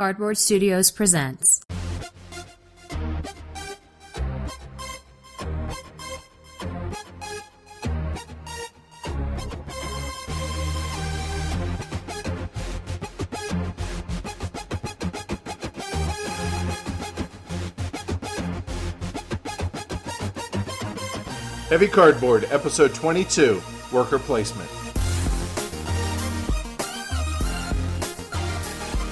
Cardboard Studios presents. Heavy Cardboard, Episode 22, Worker Placement.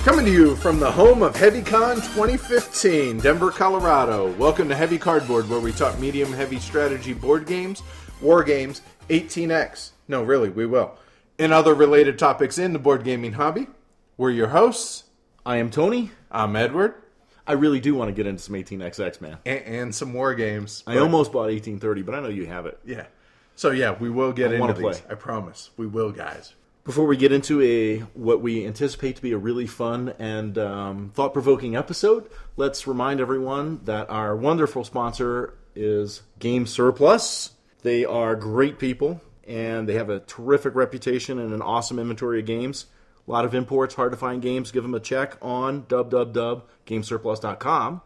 Coming to you from the home of HeavyCon 2015, Denver, Colorado. Welcome to Heavy Cardboard, where we talk medium-heavy strategy board games, war games, 18X. No, really, we will. And other related topics in the board gaming hobby. We're your hosts. I am Tony. I'm Edward. I really do want to get into some 18XX, man. And some war games. I almost bought 1830, but I know you have it. Yeah. So yeah, we will get into these. Play. I promise. We will, guys. Before we get into what we anticipate to be a really fun and thought-provoking episode, let's remind everyone that our wonderful sponsor is Game Surplus. They are great people, and they have a terrific reputation and an awesome inventory of games. A lot of imports, hard-to-find games. Give them a check on www.gamesurplus.com.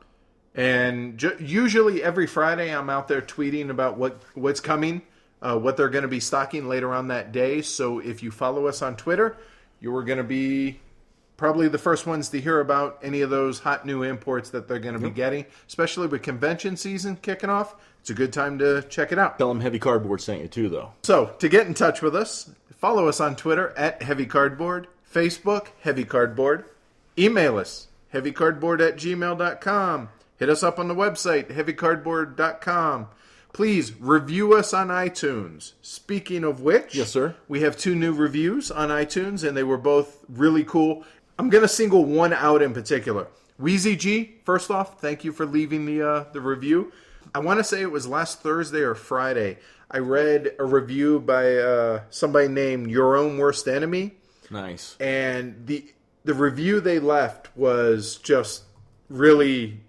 And usually every Friday I'm out there tweeting about what's coming, what they're going to be stocking later on that day. So if you follow us on Twitter, you are going to be probably the first ones to hear about any of those hot new imports that they're going to be getting, especially with convention season kicking off. It's a good time to check it out. Tell them Heavy Cardboard sent you too, though. So to get in touch with us, follow us on Twitter at Heavy Cardboard. Facebook, Heavy Cardboard. Email us, heavycardboard@gmail.com. Hit us up on the website, heavycardboard.com. Please review us on iTunes. Speaking of which, yes, sir. We have 2 new reviews on iTunes, and they were both really cool. I'm going to single one out in particular. Wheezy G, first off, thank you for leaving the review. I want to say it was last Thursday or Friday. I read a review by somebody named Your Own Worst Enemy. Nice. And the review they left was just really,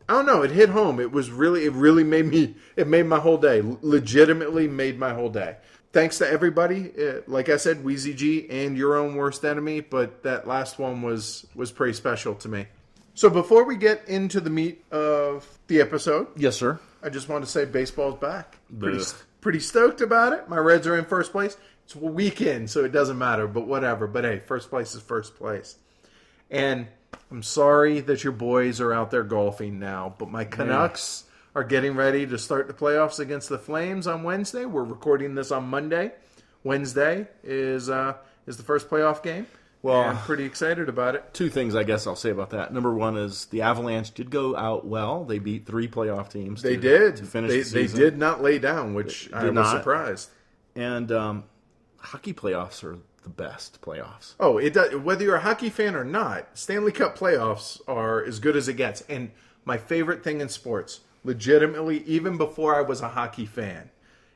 I don't know, it hit home. It really made my whole day. Legitimately made my whole day. Thanks to everybody. Like I said, Wheezy G and Your Own Worst Enemy, but that last one was pretty special to me. So before we get into the meat of the episode, yes, sir. I just want to say baseball's back. Pretty stoked about it. My Reds are in first place. It's a weekend, so it doesn't matter, but whatever. But hey, first place is first place. And I'm sorry that your boys are out there golfing now, but my Canucks are getting ready to start the playoffs against the Flames on Wednesday. We're recording this on Monday. Wednesday is the first playoff game. Well, I'm pretty excited about it. 2 things I guess I'll say about that. Number 1 is the Avalanche did go out well. They beat 3 playoff teams. They did. To finish the season. They did not lay down, which I was surprised. And hockey playoffs are the best playoffs. Oh, it does. Whether you're a hockey fan or not, Stanley Cup playoffs are as good as it gets. And my favorite thing in sports, legitimately, even before I was a hockey fan,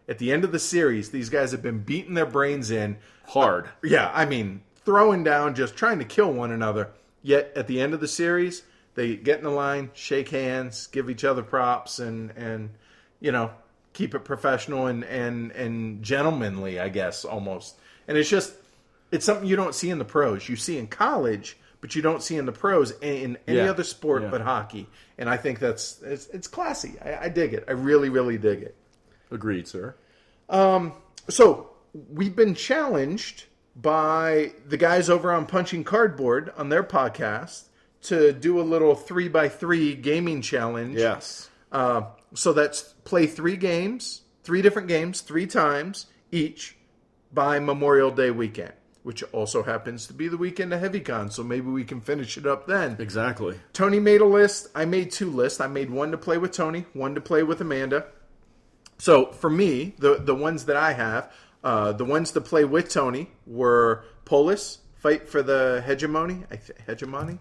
at the end of the series, these guys have been beating their brains in hard. Yeah, I mean, throwing down, just trying to kill one another. Yet at the end of the series, they get in the line, shake hands, give each other props, and keep it professional and gentlemanly, I guess, almost. And it's something you don't see in the pros. You see in college, but you don't see in the pros in any other sport but hockey. And I think it's classy. I dig it. I really, really dig it. Agreed, sir. So we've been challenged by the guys over on Punching Cardboard on their podcast to do a little 3x3 gaming challenge. Yes. So that's play 3 different games, 3 times each by Memorial Day weekend, which also happens to be the weekend of HeavyCon, so maybe we can finish it up then. Exactly. Tony made a list. I made 2 lists. I made one to play with Tony, one to play with Amanda. So for me, the ones that I have, the ones to play with Tony were Polis, Fight for the Hegemony. Hegemony?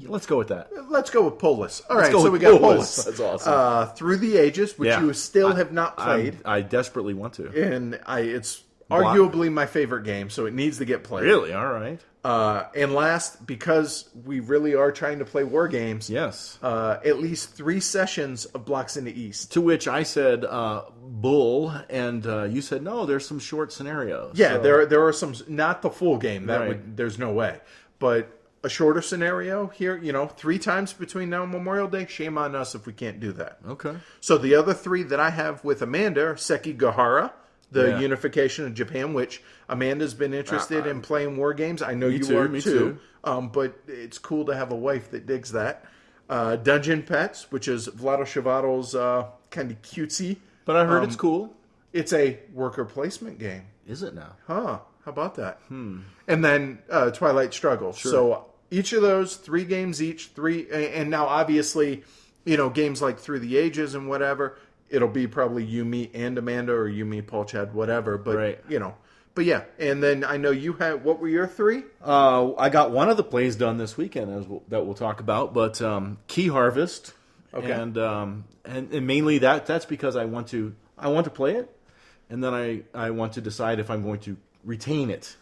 Let's go with that. Let's go with Polis. All right, so we got Polis. That's awesome. Through the Ages, which you still have not played. I desperately want to. And it's arguably my favorite game, so it needs to get played. Really? All right. And last, because we really are trying to play war games, yes, at least 3 sessions of Blocks in the East. To which I said, bull, and you said, no, there's some short scenarios. Yeah, so. There are some, not the full game. There's no way. But a shorter scenario here, 3 times between now and Memorial Day, shame on us if we can't do that. Okay. So the other 3 that I have with Amanda are Sekigahara, the unification of Japan, which Amanda's been interested in playing war games. I know you are too. But it's cool to have a wife that digs that. Dungeon Pets, which is Vlado Chevato's kind of cutesy. But I heard it's cool. It's a worker placement game. Is it now? Huh. How about that? And then Twilight Struggle. Sure. So each of those, 3 games each, 3, and now obviously, games like Through the Ages and whatever, it'll be probably you, me, and Amanda, or you, me, Paul, Chad, whatever. But, but yeah. And then I know you had, what were your 3? I got one of the plays done this weekend that we'll talk about, but Key Harvest. Okay. And mainly that's because I want to play it, and then I want to decide if I'm going to retain it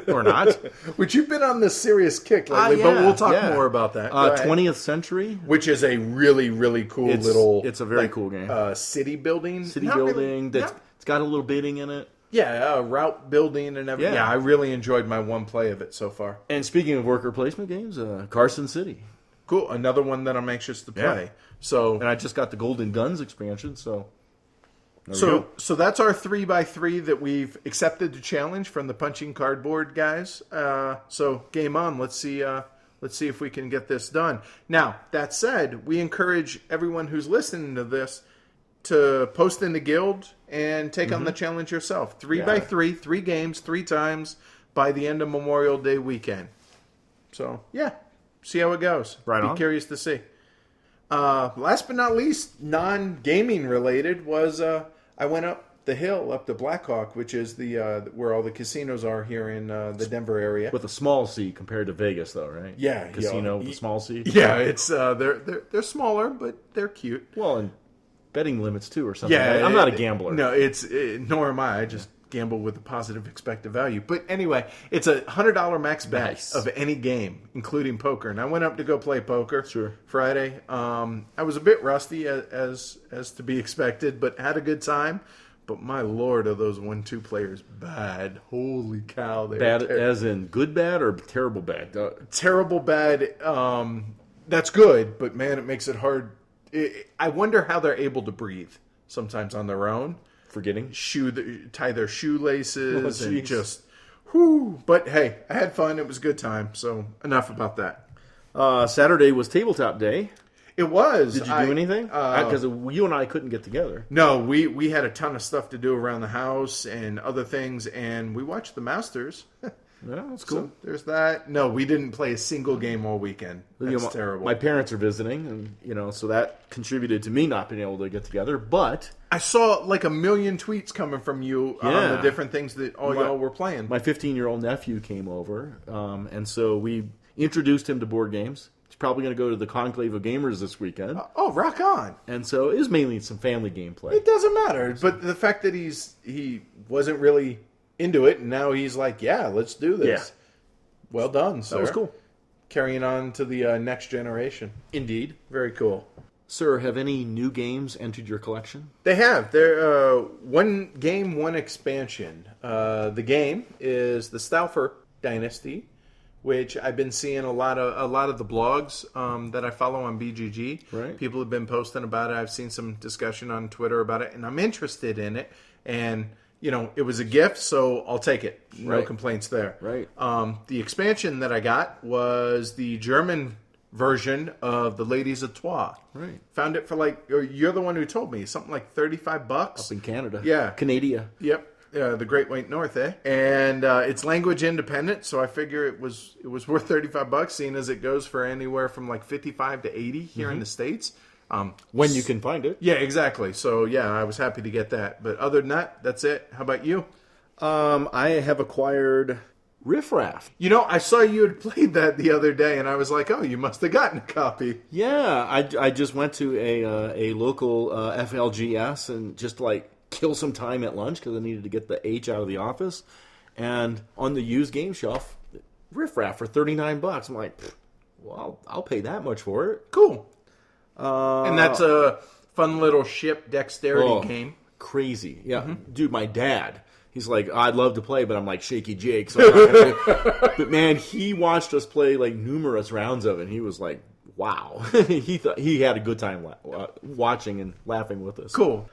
or not. Which you've been on this serious kick lately, but we'll talk more about that. 20th Century, which is a really, really cool It's a very cool game. City building. It's got a little bidding in it. Yeah, route building and everything. Yeah, I really enjoyed my one play of it so far. And speaking of worker placement games, Carson City. Cool, another one that I'm anxious to play. So, and I just got the Golden Guns expansion, so that's our 3x3 that we've accepted the challenge from the Punching Cardboard guys. So game on. Let's see if we can get this done. Now, that said, we encourage everyone who's listening to this to post in the guild and take on the challenge yourself. 3x3, 3 games, 3 times by the end of Memorial Day weekend. So, see how it goes. Be curious to see. Last but not least, non-gaming related, was I went up the hill, up to Blackhawk, which is the where all the casinos are here in the Denver area. With a small C compared to Vegas, though, right? Yeah. Casino with a small C? Yeah, it's they're smaller, but they're cute. Well, and betting limits, too, or something. Yeah. I'm not a gambler. No, nor am I. I just gamble with a positive expected value. But anyway, it's a $100 max bet of any game, including poker. And I went up to go play poker Friday. I was a bit rusty, as to be expected, but had a good time. But my lord, are those 1-2 players bad. Holy cow. Bad as in good bad or terrible bad? Terrible bad. That's good, but man, it makes it hard. I wonder how they're able to breathe sometimes on their own. Forgetting? Tie their shoelaces and just, whoo. But hey, I had fun. It was a good time. So enough about that. Saturday was tabletop day. It was. Did you do anything? Because you and I couldn't get together. No, we had a ton of stuff to do around the house and other things, and we watched the Masters. Yeah, that's cool. So there's that. No, we didn't play a single game all weekend. That's terrible. My parents are visiting, and so that contributed to me not being able to get together. But I saw like a million tweets coming from you on the different things that y'all were playing. My 15-year-old nephew came over, and so we introduced him to board games. He's probably going to go to the Conclave of Gamers this weekend. Rock on! And so it was mainly some family gameplay. It doesn't matter, but the fact that he wasn't really into it, and now he's like, yeah, let's do this. Yeah. Well done, sir. That was cool. Carrying on to the next generation. Indeed. Very cool. Sir, have any new games entered your collection? They have. They're one game, one expansion. The game is the Stauffer Dynasty, which I've been seeing a lot of the blogs that I follow on BGG. Right. People have been posting about it. I've seen some discussion on Twitter about it, and I'm interested in it. And it was a gift, so I'll take it. No complaints there. Right. The expansion that I got was the German version of the Ladies of Troyes. Right. Found it for you're the one who told me, something like $35. Up in Canada. Yeah. Canada. Yep. The Great White North, eh? And it's language independent, so I figure it was worth $35, seeing as it goes for anywhere from like 55 to 80 here in the States. When you can find it. Yeah, exactly. So, yeah, I was happy to get that. But other than that, that's it. How about you? I have acquired Riff Raff. I saw you had played that the other day, and I was like, oh, you must have gotten a copy. Yeah, I just went to a local FLGS and just kill some time at lunch because I needed to get the H out of the office. And on the used game shelf, Riff Raff for $39. I'm like, well, I'll pay that much for it. Cool. And that's a fun little ship dexterity game. Crazy. Yeah. Dude, my dad He's like, I'd love to play, but I'm like Shaky Jake. So I'm not gonna but man, he watched us play like numerous rounds of it. And he was like, wow. He thought he had a good time watching and laughing with us. Cool.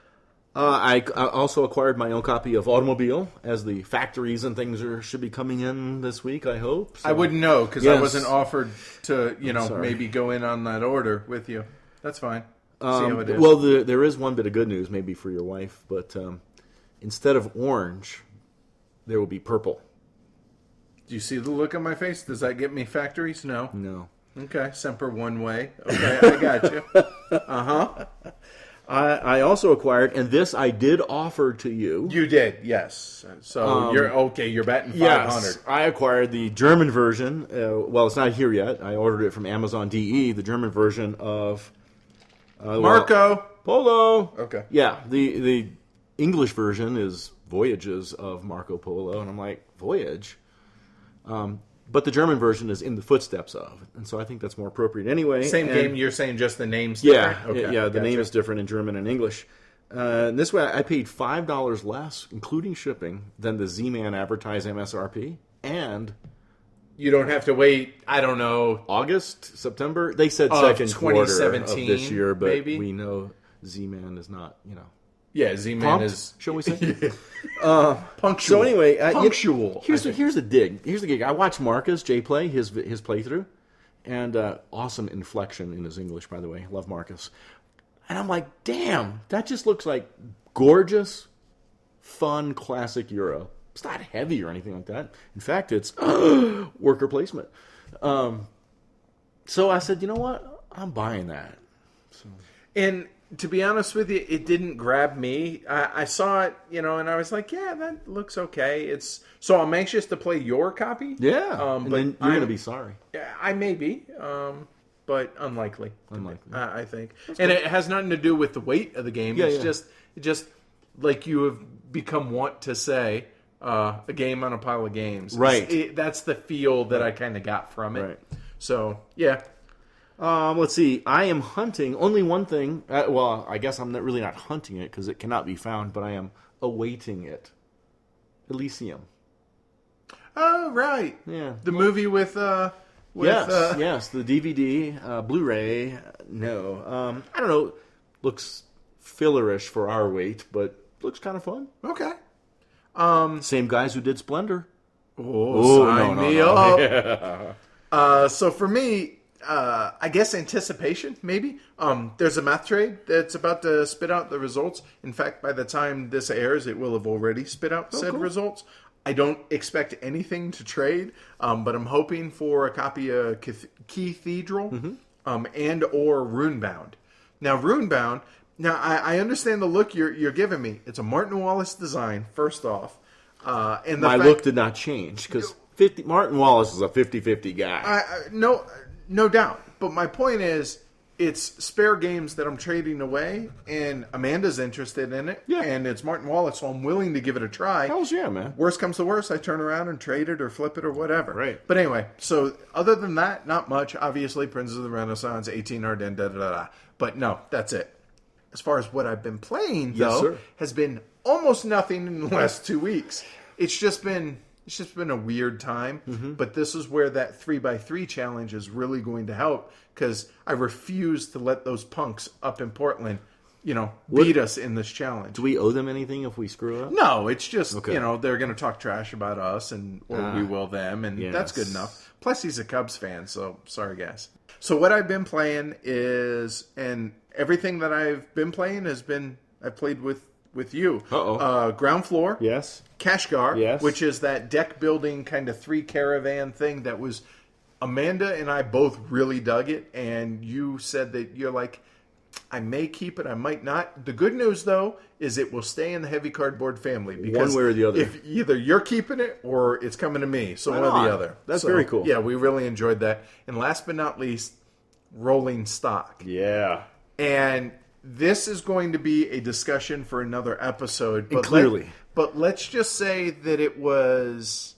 I also acquired my own copy of Automobile, as the factories and things should be coming in this week, I hope. So. I wouldn't know, because I wasn't offered to, Sorry. maybe go in on that order with you. That's fine. See how it is. Well, there is one bit of good news, maybe for your wife, but instead of orange, there will be purple. Do you see the look on my face? Does that get me factories? No. No. Okay, Semper one way. Okay, I got you. Uh-huh. I also acquired, and this I did offer to you. You did, yes. So you're okay. You're batting 500. Yes, I acquired the German version. Well, it's not here yet. I ordered it from Amazon DE, the German version of Marco Polo. Okay. Yeah, the English version is Voyages of Marco Polo, and I'm like, Voyage? But the German version is In the Footsteps of, and so I think that's more appropriate anyway. Same game. You're saying just the name's yeah, different? Okay, yeah. The gotcha. name is different in German and English. And this way, I paid $5 less, including shipping, than the Z-Man advertised MSRP, and you don't have to wait. I don't know. August, September. They said Of second quarter of 2017, this year, but maybe? we know Z-Man is not, Yeah, Z-Man pumped, is shall we say? punctual. So anyway, punctual. Here's the dig. Here's the gig. I watched Marcus J play his playthrough, and awesome inflection in his English, by the way. Love Marcus. And I'm like, damn, that just looks like gorgeous, fun, classic Euro. It's not heavy or anything like that. In fact, it's worker placement. So I said, you know what? I'm buying that. And to be honest with you, it didn't grab me. I saw it, and I was like, yeah, that looks okay. So I'm anxious to play your copy. Yeah, but then you're going to be sorry. I may be, but unlikely. Unlikely. I think. And it has nothing to do with the weight of the game. Yeah, It's just like you have become wont to say, a game on a pile of games. Right. That's the feel that I kind of got from it. Right. So, yeah. Let's see. I am hunting only one thing. Well, I guess I'm really not hunting it because it cannot be found, but I am awaiting it. Elysium. Oh, right. Yeah. The movie with yes, the DVD, Blu-ray. No, I don't know. Looks fillerish for our weight, but looks kind of fun. Okay. Same guys who did Splendor. Sign me up. Yeah. So for me, I guess anticipation, maybe. There's a math trade that's about to spit out the results. In fact, by the time this airs, it will have already spit out said cool. results. I don't expect anything to trade, but I'm hoping for a copy of Cathedral and or Runebound. Now, Runebound, I understand the look you're giving me. It's a Martin Wallace design, first off. And My look did not change because Martin Wallace is a 50-50 guy. No doubt. But my point is, it's spare games that I'm trading away, and Amanda's interested in it, and it's Martin Wallace, so I'm willing to give it a try. Hells yeah, man. Worst comes to worst, I turn around and trade it or flip it or whatever. Right. But anyway, so other than that, not much. Obviously, Princes of the Renaissance, 18 Ardennes, da-da-da-da. But no, that's it. As far as what I've been playing, though, has been almost nothing in the last 2 weeks. It's just been a weird time, but this is where that 3x3 challenge is really going to help, because I refuse to let those punks up in Portland, beat us in this challenge. Do we owe them anything if we screw up? No, it's just, they're going to talk trash about us, or we will them, and that's good enough. Plus, he's a Cubs fan, so sorry, guys. So what I've been playing is, and everything that I've been playing I've played with you. Ground Floor. Yes. Kashgar, Yes. which is that deck building kind of 3 caravan thing that was, Amanda and I both really dug it, and you said that you're like, I may keep it, I might not. The good news, though, is it will stay in the heavy cardboard family, because one way or the other. If either you're keeping it or it's coming to me, so Right one or on. the other. That's very cool. Yeah, we really enjoyed that. And last but not least, Rolling Stock. Yeah. And this is going to be a discussion for another episode. But clearly. But let's just say that it was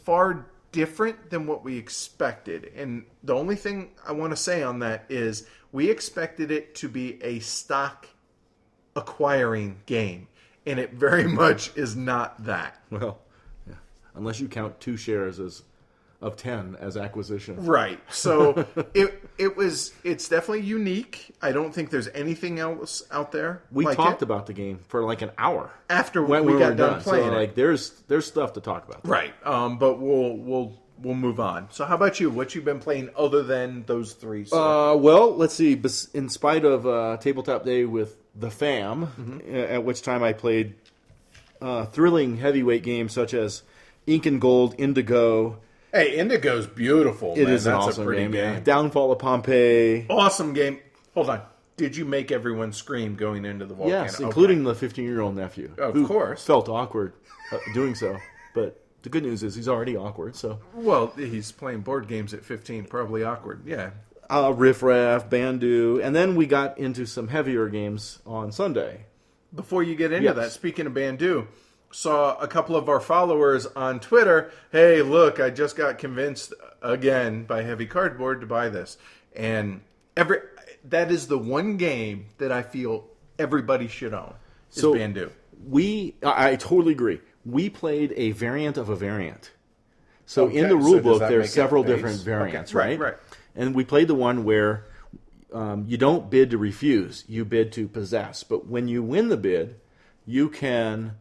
far different than what we expected. And the only thing I want to say on that is we expected it to be a stock acquiring game. and it very much is not that. Well, yeah. Unless you count 2 shares of 10 as acquisition. Right. So it's definitely unique. I don't think there's anything else out there. We like talked it. about the game for like an hour After when we got were done playing so, it. like, there's stuff to talk about. Right. But we'll move on. So how about you? What you been playing other than those 3? Well, let's see. In spite of Tabletop Day with the fam, at which time I played thrilling heavyweight games such as Ink and Gold, Indigo. Hey, Indigo's beautiful. It man. is an That's awesome a pretty game. game. Yeah. Downfall of Pompeii. Awesome game. Hold on. Did you make everyone scream going into the volcano? Yes, including the 15-year-old nephew. Of course. Felt awkward doing so. But the good news is he's already awkward. So Well, he's playing board games at 15. Probably awkward. Yeah. Riff Raff, Bandu. And then we got into some heavier games on Sunday. Before you get into Yes. that, speaking of Bandu, saw a couple of our followers on Twitter, hey, look, I just got convinced again by Heavy Cardboard to buy this. And that is the one game that I feel everybody should own, is Bandu. I totally agree. We played a variant of a variant. So Okay, in the so rule does book, that there are make it several base? different variants, Okay, right? right. And we played the one where you don't bid to refuse, you bid to possess. But when you win the bid, you can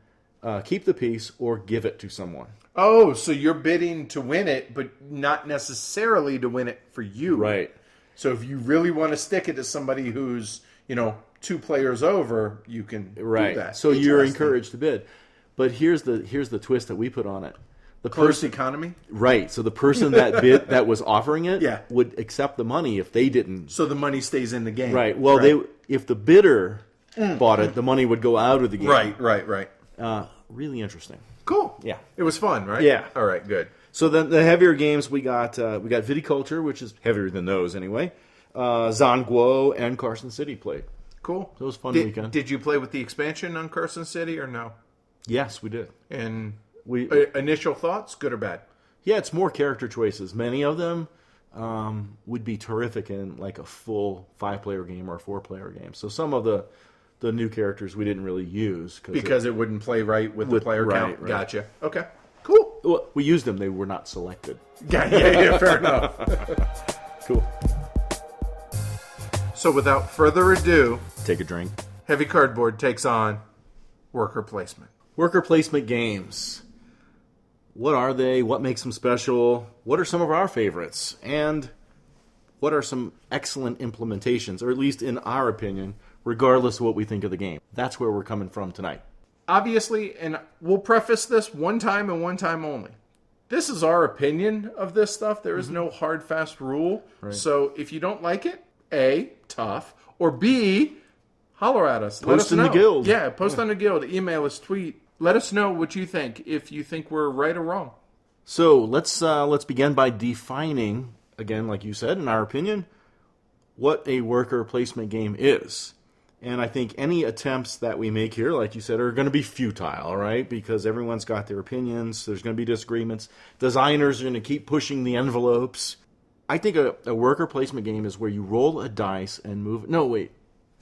keep the piece or give it to someone. Oh, so you're bidding to win it, but not necessarily to win it for you. Right. So if you really want to stick it to somebody who's, 2 players over, you can do that. So you're Interesting. encouraged to bid. But here's the twist that we put on it. The Closed economy? Right. So the person that was offering it Yeah. would accept the money if they didn't. So the money stays in the game. Right. Well, if the bidder bought it, the money would go out of the game. Right. Really interesting. Cool. Yeah. It was fun, right? Yeah. All right, good. So then the heavier games we got Viticulture, which is heavier than those anyway. Zhanguo and Carson City played. Cool. It was a fun weekend. Did you play with the expansion on Carson City or no? Yes, we did. And We initial thoughts, good or bad? Yeah, it's more character choices. Many of them would be terrific in like a full 5-player game or a 4-player game. So some of the new characters we didn't really use Because it wouldn't play right with the player count. right. Gotcha. Okay. Cool. well, we used them. They were not selected. Yeah, fair enough. Cool. So without further ado, Take a drink. Heavy Cardboard takes on Worker Placement. Worker placement games. What are they? What makes them special? What are some of our favorites? And what are some excellent implementations, or at least in our opinion, regardless of what we think of the game? That's where we're coming from tonight. Obviously, and we'll preface this one time and one time only. This is our opinion of this stuff. There is no hard, fast rule. Right. So if you don't like it, A, tough, or B, holler at us. Let us Post in know. the guild. Yeah, post on the guild. Email us, tweet. Let us know what you think, if you think we're right or wrong. So let's begin by defining, again, like you said, in our opinion, what a worker placement game is. And I think any attempts that we make here, like you said, are going to be futile, right? Because everyone's got their opinions. There's going to be disagreements. Designers are going to keep pushing the envelopes. I think a worker placement game is where you roll a dice and move. No, wait.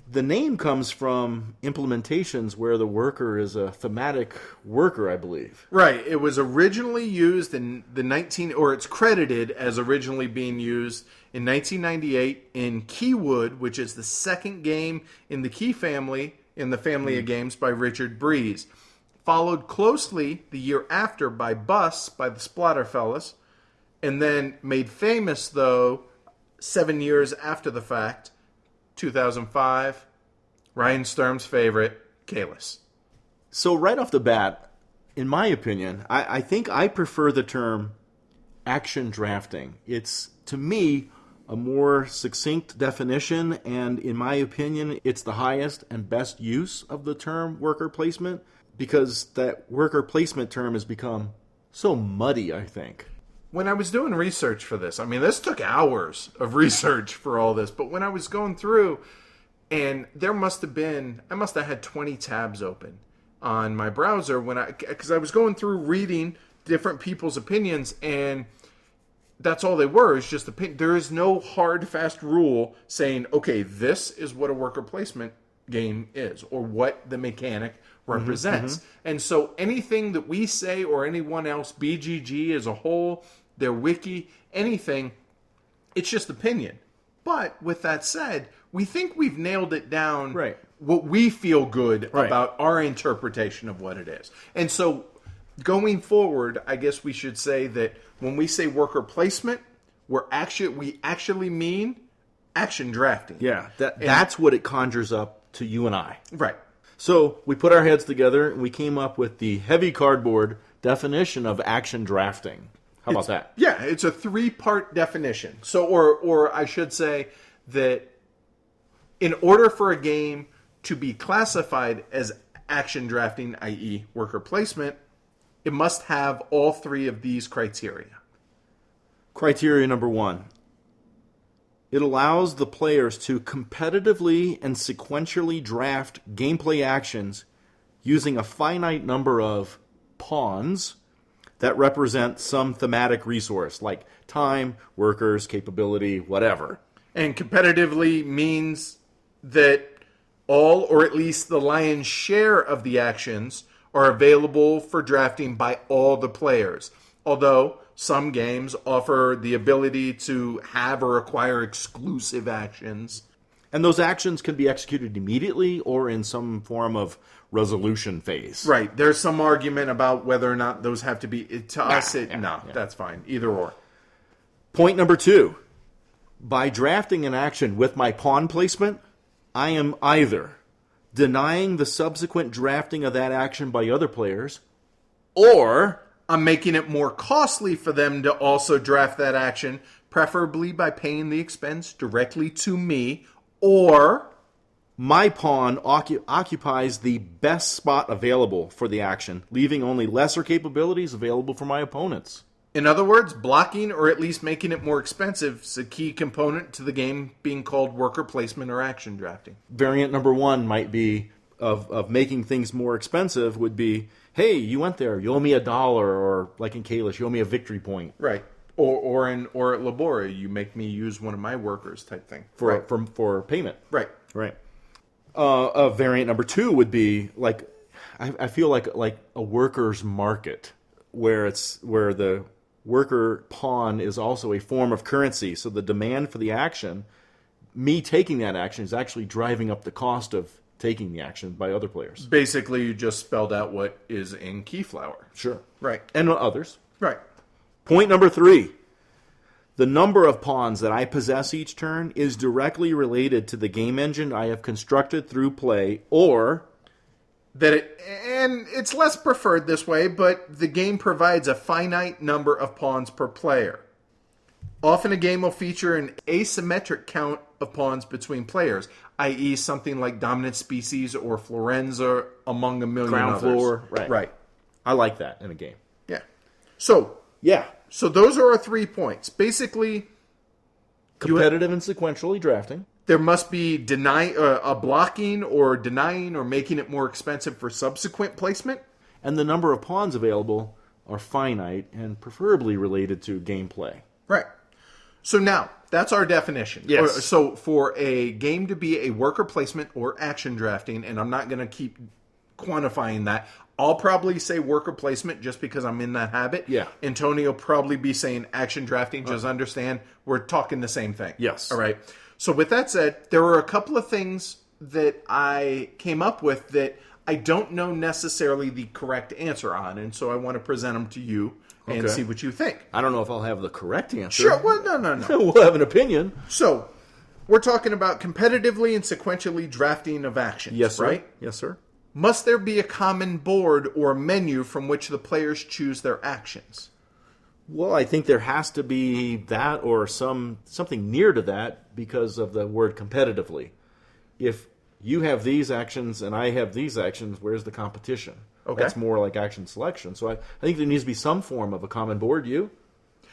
The name comes from implementations where the worker is a thematic worker, I believe. Right. It was originally used in it's credited as originally being used in 1998 in Keywood, which is the second game in the Key family, in the family of games by Richard Breeze. Followed closely the year after by Bus by the Splatterfellas, and then made famous, though, 7 years after the fact, 2005, Ryan Sturm's favorite, Caylus. So right off the bat, in my opinion, I think I prefer the term action drafting. It's, to me, a more succinct definition, and in my opinion, it's the highest and best use of the term worker placement, because that worker placement term has become so muddy, I think. When I was doing research for this, this took hours of research for all this, but when I was going through, and I must have had 20 tabs open on my browser because I was going through reading different people's opinions, and that's all they were, is just opinion. There is no hard, fast rule saying, okay, this is what a worker placement game is or what the mechanic represents. And so anything that we say or anyone else, BGG as a whole, their wiki, anything, it's just opinion. But with that said, we think we've nailed it down what we feel good about our interpretation of what it is. And so going forward, I guess we should say that when we say worker placement, we actually mean action drafting. Yeah, that's what it conjures up to you and I. Right. So we put our heads together and we came up with the heavy cardboard definition of action drafting. How about that? Yeah, it's a 3-part definition. So, or I should say that in order for a game to be classified as action drafting, i.e. worker placement, it must have all 3 of these criteria. Criteria number 1. It allows the players to competitively and sequentially draft gameplay actions using a finite number of pawns that represent some thematic resource like time, workers, capability, whatever. And competitively means that all, or at least the lion's share of the actions, are available for drafting by all the players. Although some games offer the ability to have or acquire exclusive actions. And those actions can be executed immediately or in some form of resolution phase. Right. There's some argument about whether or not those have to be... That's fine. Either or. Point number 2. By drafting an action with my pawn placement, I am either denying the subsequent drafting of that action by other players, or I'm making it more costly for them to also draft that action, preferably by paying the expense directly to me, or my pawn occupies the best spot available for the action, leaving only lesser capabilities available for my opponents. In other words, blocking or at least making it more expensive is a key component to the game being called worker placement or action drafting. Variant number 1 might be of making things more expensive would be, hey, you went there, you owe me $1, or like in Caylus, you owe me a victory point. Right. Or at Bora, you make me use one of my workers type thing. For payment. Right. Right. Variant number 2 would be like, I feel like a worker's market, where the worker pawn is also a form of currency. So the demand for the action, me taking that action, is actually driving up the cost of taking the action by other players. Basically, you just spelled out what is in Keyflower. Sure. Right. And others. Right. Point number 3. The number of pawns that I possess each turn is directly related to the game engine I have constructed through play, or and it's less preferred this way, but the game provides a finite number of pawns per player. Often a game will feature an asymmetric count of pawns between players, i.e. something like Dominant Species or Florenza among a million Ground others. Floor. Right. I like that in a game. Yeah. So those are our 3 points. Basically, competitive and sequentially drafting. There must be a blocking or denying or making it more expensive for subsequent placement. And the number of pawns available are finite and preferably related to gameplay. Right. So now, that's our definition. Yes. So for a game to be a worker placement or action drafting, and I'm not going to keep quantifying that, I'll probably say worker placement just because I'm in that habit. Yeah. And Tony will probably be saying action drafting. Just understand, we're talking the same thing. Yes. All right. So with that said, there were a couple of things that I came up with that I don't know necessarily the correct answer on, and so I want to present them to you and see what you think. I don't know if I'll have the correct answer. Sure. Well, no. We'll have an opinion. So, we're talking about competitively and sequentially drafting of actions. Yes, sir. Right? Yes, sir. Must there be a common board or menu from which the players choose their actions? Well, I think there has to be that or something near to that because of the word competitively. If you have these actions and I have these actions, where's the competition? Okay. That's more like action selection. So I think there needs to be some form of a common board. You?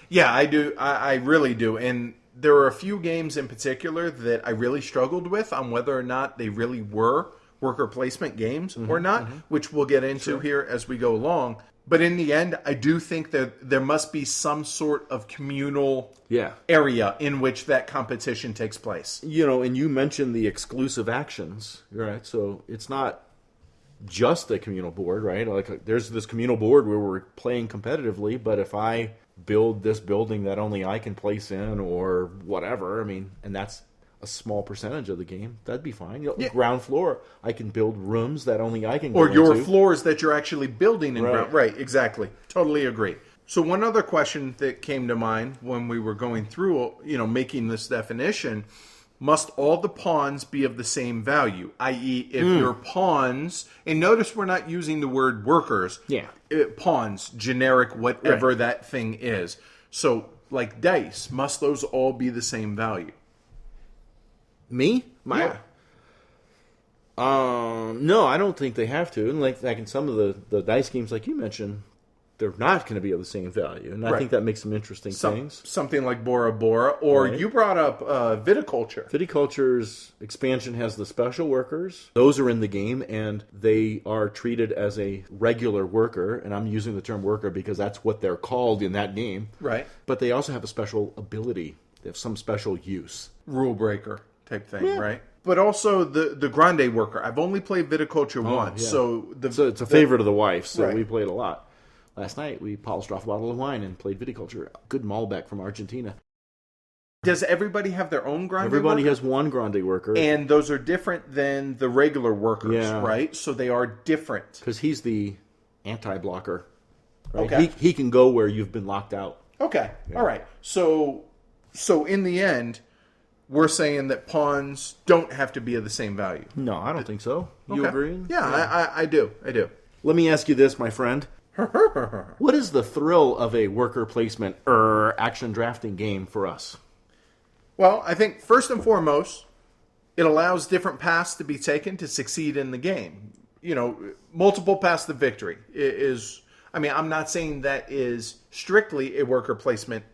Yeah, I do. I really do. And there are a few games in particular that I really struggled with on whether or not they really were worker placement games or not, which we'll get into here as we go along. But in the end, I do think that there must be some sort of communal area in which that competition takes place. You know, and you mentioned the exclusive actions, right? So it's not just a communal board, right? Like there's this communal board where we're playing competitively, but if I build this building that only I can place in or whatever, I mean, and that's a small percentage of the game, that'd be fine. You know, ground floor, I can build rooms that only I can go or your into. floors that you're actually building in Right. ground. Right, exactly. Totally agree. So one other question that came to mind when we were going through, making this definition, must all the pawns be of the same value? I.e., if your pawns, and notice we're not using the word workers. Yeah. Pawns, generic, whatever that thing is. So, like dice, must those all be the same value? Me? Yeah. No, I don't think they have to. And like in some of the dice games, like you mentioned, they're not going to be of the same value, and I think that makes some interesting things. Something like Bora Bora, or you brought up Viticulture. Viticulture's expansion has the special workers. Those are in the game, and they are treated as a regular worker, and I'm using the term worker because that's what they're called in that game. Right. But they also have a special ability. They have some special use. Rule breaker type thing, right? But also the Grande worker. I've only played Viticulture once, so it's a favorite of the wife, so Right. we played a lot. Last night, we polished off a bottle of wine and played Viticulture. Good Malbec from Argentina. Does everybody have their own Grande Everybody worker? has one Grande worker. And those are different than the regular workers, Yeah. right? So they are different. Because he's the anti-blocker. Right? Okay. He can go where you've been locked out. Okay. All right. So in the end, we're saying that pawns don't have to be of the same value. No, I don't think so. You Okay. agree? Yeah, I do. Let me ask you this, my friend. What is the thrill of a worker placement action drafting game for us? Well, I think first and foremost, it allows different paths to be taken to succeed in the game. Multiple paths to victory is. I mean, I'm not saying that is strictly a worker placement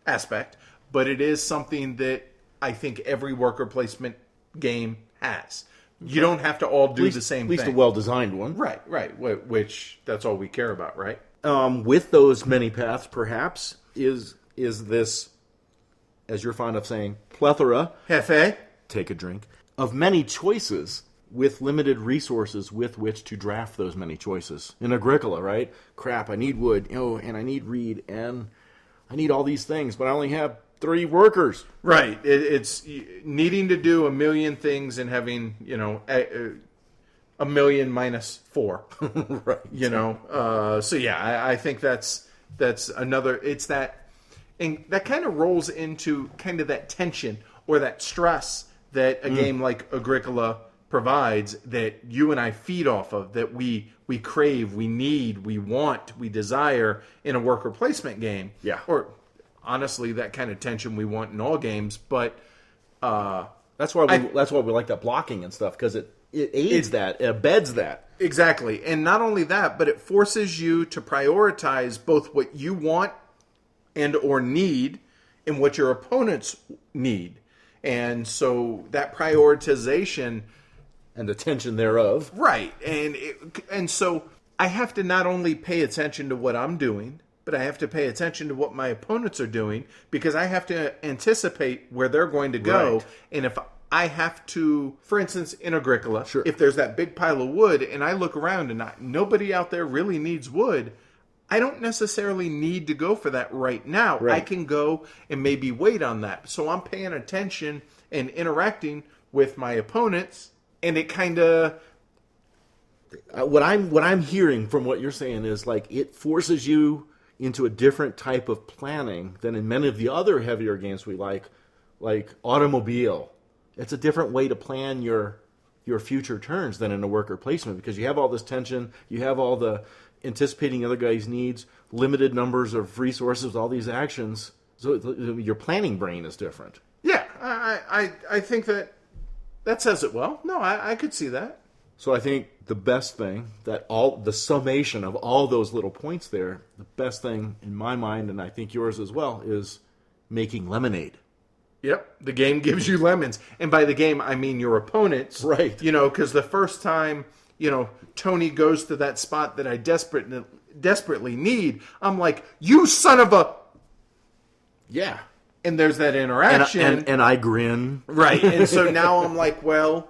aspect, but it is something that I think every worker placement game has. You don't have to all do the same thing. At least a well-designed one. Right. Which, that's all we care about, right? With those many paths, perhaps, is this, as you're fond of saying, plethora, Hefe? take a drink, of many choices with limited resources with which to draft those many choices. In Agricola, right? Crap, I need wood, and I need reed, and I need all these things, but I only have 3 workers. Right. It's needing to do a million things and having, a million minus 4. Right. So yeah, I think that's another, it's that, and that kind of rolls into kind of that tension or that stress that a game like Agricola provides, that you and I feed off of, that we crave, we need, we want, we desire in a worker placement game. Yeah. Or honestly, that kind of tension we want in all games, but That's why we like that blocking and stuff, because it aids that, it embeds that. exactly. And not only that, but it forces you to prioritize both what you want and or need and what your opponents need. And so that prioritization, And the tension thereof. right, and so I have to not only pay attention to what I'm doing, but I have to pay attention to what my opponents are doing, because I have to anticipate where they're going to go. Right. And if I have to, for instance, in Agricola, Sure. if there's that big pile of wood and I look around and nobody out there really needs wood, I don't necessarily need to go for that right now. Right. I can go and maybe wait on that. So I'm paying attention and interacting with my opponents, and it kind of... What I'm hearing from what you're saying is, like, it forces you into a different type of planning than in many of the other heavier games we like Automobile. It's a different way to plan your future turns than in a worker placement, because you have all this tension, you have all the anticipating other guys' needs, limited numbers of resources, all these actions. So your planning brain is different. Yeah, I think that says it well. No, I could see that. So I think the best thing, the summation of all those little points there, the best thing in my mind, and I think yours as well, is making lemonade. Yep, the game gives you lemons. And by the game, I mean your opponents. Right. Because the first time, Tony goes to that spot that I desperately need, I'm like, you son of a... Yeah. And there's that interaction. And I grin. Right. And so now I'm like, well,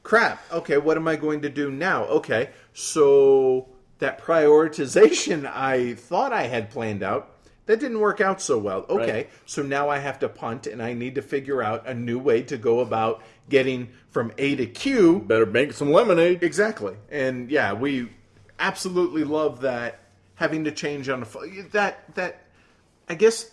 crap. Okay, what am I going to do now? Okay, so that prioritization I thought I had planned out, that didn't work out so well. Okay, Right. so now I have to punt, and I need to figure out a new way to go about getting from A to Q. Better make some lemonade. Exactly. And yeah, we absolutely love that, having to change on the that I guess,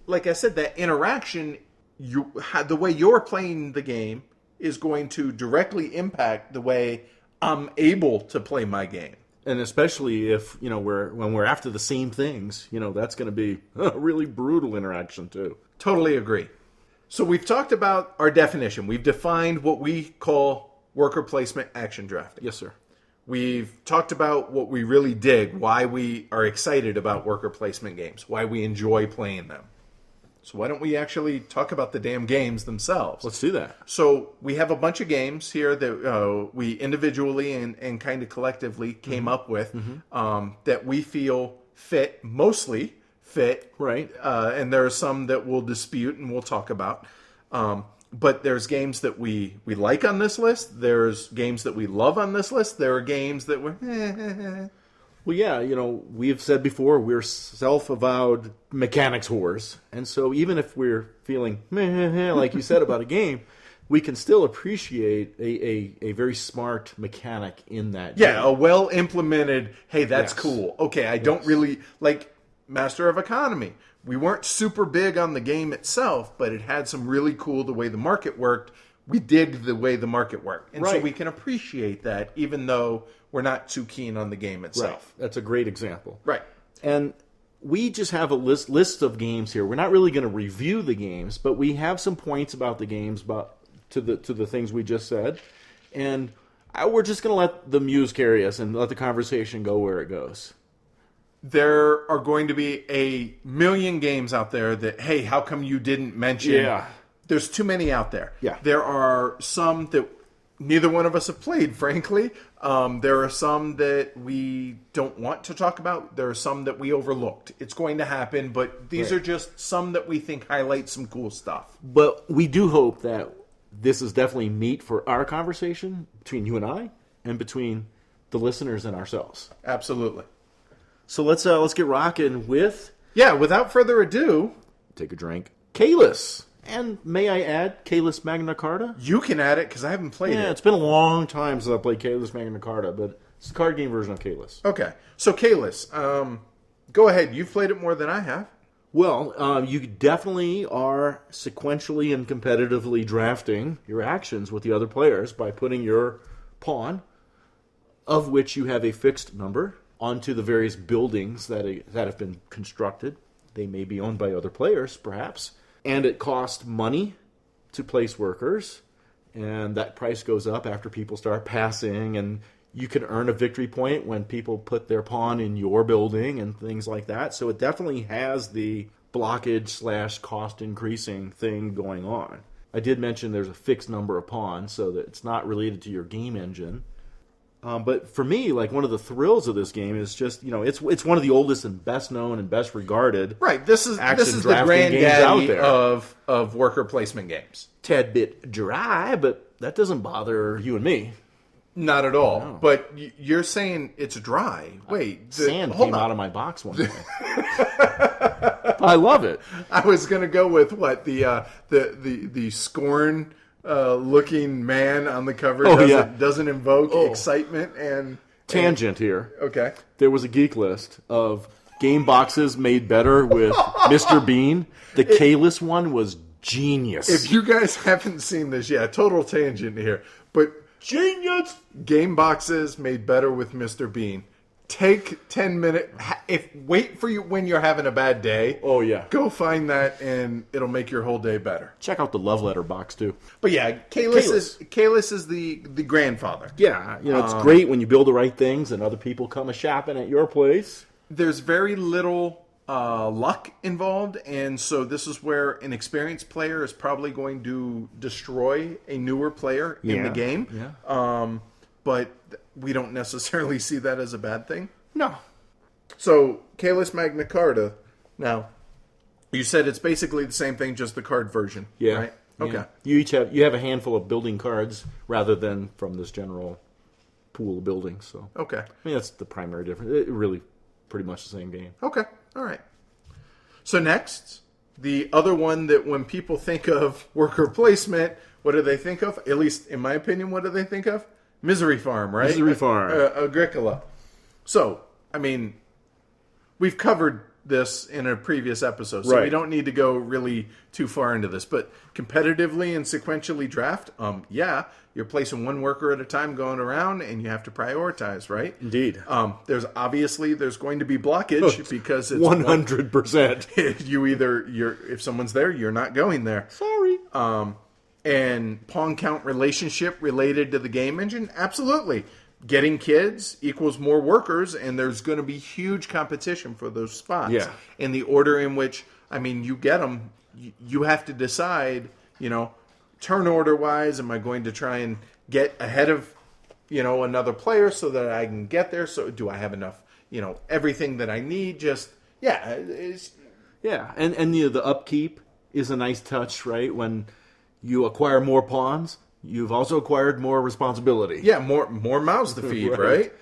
like I said, that interaction, the way you're playing the game is going to directly impact the way I'm able to play my game. And especially if, when we're after the same things, that's going to be a really brutal interaction too. Totally agree. So we've talked about our definition. We've defined what we call worker placement action drafting. Yes, sir. We've talked about what we really dig, why we are excited about worker placement games, why we enjoy playing them. So why don't we actually talk about the damn games themselves? Let's do that. So we have a bunch of games here that we individually and kind of collectively came up with that we feel mostly fit. Right. And there are some that we'll dispute and we'll talk about. But there's games that we like on this list. There's games that we love on this list. There are games that we're... Well, yeah, we've said before, we're self-avowed mechanics whores. And so even if we're feeling like you said about a game, we can still appreciate a very smart mechanic in that game. Yeah, a well-implemented, hey, that's Yes. cool. Okay, I don't really... Like Master of Economy. We weren't super big on the game itself, but it had some really cool, the way the market worked. We dig the way the market worked. And so Right. we can appreciate that, even though we're not too keen on the game itself. Right. That's a great example. Right. And we just have a list of games here. We're not really going to review the games, but we have some points about the games, to the things we just said. And we're just going to let the muse carry us and let the conversation go where it goes. There are going to be a million games out there that, hey, how come you didn't mention? Yeah. There's too many out there. Yeah. There are some that neither one of us have played, frankly. There are some that we don't want to talk about. There are some that we overlooked. It's going to happen, but these Right. are just some that we think highlight some cool stuff. But we do hope that this is definitely meat for our conversation between you and I and between the listeners and ourselves. Absolutely. So let's get rocking with... Yeah, without further ado... Take a drink. Caylus. And may I add, Caylus Magna Carta? You can add it, because I haven't played Yeah, it. it's been a long time since I played Caylus Magna Carta, but it's the card game version of Caylus. Okay. So, Caylus, go ahead. You've played it more than I have. Well, you definitely are sequentially and competitively drafting your actions with the other players by putting your pawn, of which you have a fixed number, onto the various buildings that have been constructed. They may be owned by other players, perhaps. And it costs money to place workers, and that price goes up after people start passing, and you can earn a victory point when people put their pawn in your building and things like that. So it definitely has the blockage / cost increasing thing going on. I did mention there's a fixed number of pawns, so that it's not related to your game engine. But for me, like, one of the thrills of this game is just, it's one of the oldest and best known and best regarded. Right. This is the drafting games out granddaddy there. of worker placement games. Tad bit dry, but that doesn't bother you and me. Not at all. No. But you're saying it's dry. Wait. Sand hold came on. out of my box one day. I love it. I was going to go with what? The scorn looking man on the cover doesn't invoke excitement and... Tangent here. Okay. There was a geek list of game boxes made better with Mr. Bean. The Caylus one was genius. If you guys haven't seen this, total tangent here. But Genius! game boxes made better with Mr. Bean. Take 10 minutes. Wait for you when you're having a bad day. Oh, yeah. Go find that, and it'll make your whole day better. Check out the love letter box, too. But yeah, Caylus is the grandfather. Yeah, it's great when you build the right things and other people come a-shopping at your place. There's very little luck involved, and so this is where an experienced player is probably going to destroy a newer player in the game. Yeah. But we don't necessarily see that as a bad thing. No. So, Caylus Magna Carta. Now, you said it's basically the same thing, just the card version. Yeah. Right? Okay. Yeah. You have a handful of building cards rather than from this general pool of buildings. So Okay. I mean, that's the primary difference. It really pretty much the same game. Okay. All right. So next, the other one that when people think of worker placement, what do they think of? At least in my opinion, what do they think of? Misery Farm, right? Misery Farm. Agricola. So, I mean, we've covered this in a previous episode, so Right. we don't need to go really too far into this. But competitively and sequentially draft, yeah, you're placing one worker at a time going around, and you have to prioritize, right? Indeed. There's going to be blockage because it's 100%. if someone's there, you're not going there. Sorry. And pawn count relationship related to the game engine, absolutely. Getting kids equals more workers, and there's going to be huge competition for those spots. Yeah. In the order in which, you get them, you have to decide, turn order wise, am I going to try and get ahead of, another player so that I can get there? So do I have enough, everything that I need? It's, Yeah, and the upkeep is a nice touch, right? When you acquire more pawns, you've also acquired more responsibility. yeah, more mouths to feed, right?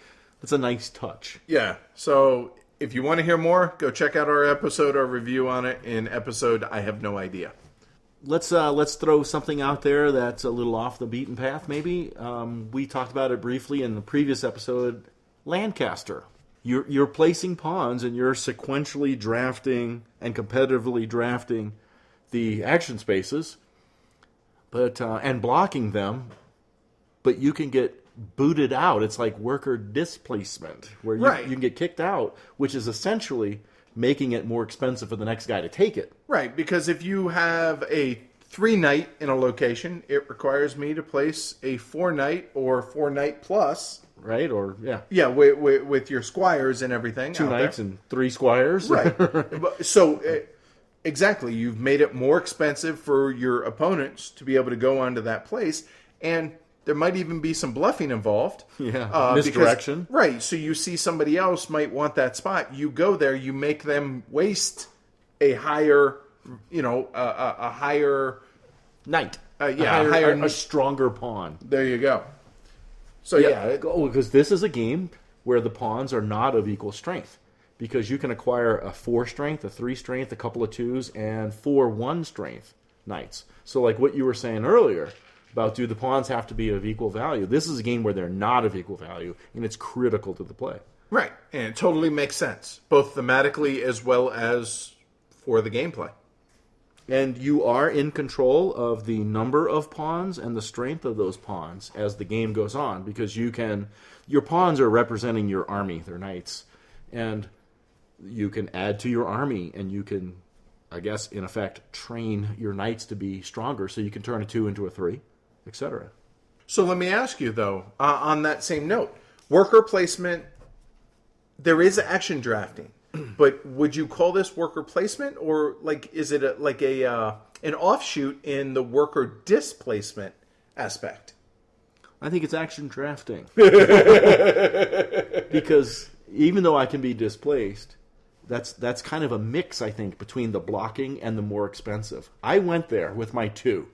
It's a nice touch. Yeah. So if you want to hear more, go check out our episode, our review on it in episode I Have No Idea. Let's throw something out there that's a little off the beaten path, maybe. We talked about it briefly in the previous episode. Lancaster. You're placing pawns and you're sequentially drafting and competitively drafting the action spaces, but and blocking them. But you can get booted out. It's like worker displacement, where you can get kicked out, which is essentially making it more expensive for the next guy to take it. Right, because if you have a 3-night in a location, it requires me to place a 4-night or 4-night plus. Right? Or, yeah. Yeah, with your squires and everything. 2 knights and 3 squires. Right. So, exactly, you've made it more expensive for your opponents to be able to go onto that place, and there might even be some bluffing involved. Yeah, misdirection. Right, so you see somebody else might want that spot. You go there, you make them waste a higher, a higher... Knight. A stronger pawn. There you go. So, yeah. Because this is a game where the pawns are not of equal strength. Because you can acquire a 4 strength, a 3 strength, a couple of 2s, and 4 1 strength knights. So like what you were saying earlier about do the pawns have to be of equal value, this is a game where they're not of equal value, and it's critical to the play. Right, and it totally makes sense, both thematically as well as for the gameplay. And you are in control of the number of pawns and the strength of those pawns as the game goes on, because your pawns are representing your army, their knights, and you can add to your army, and you can, I guess, in effect, train your knights to be stronger, so you can turn a 2 into a 3, etc. So let me ask you, though, on that same note, worker placement, there is action drafting, but would you call this worker placement, or is it an offshoot in the worker displacement aspect? I think it's action drafting. Because even though I can be displaced, that's kind of a mix, I think, between the blocking and the more expensive. I went there with my 2.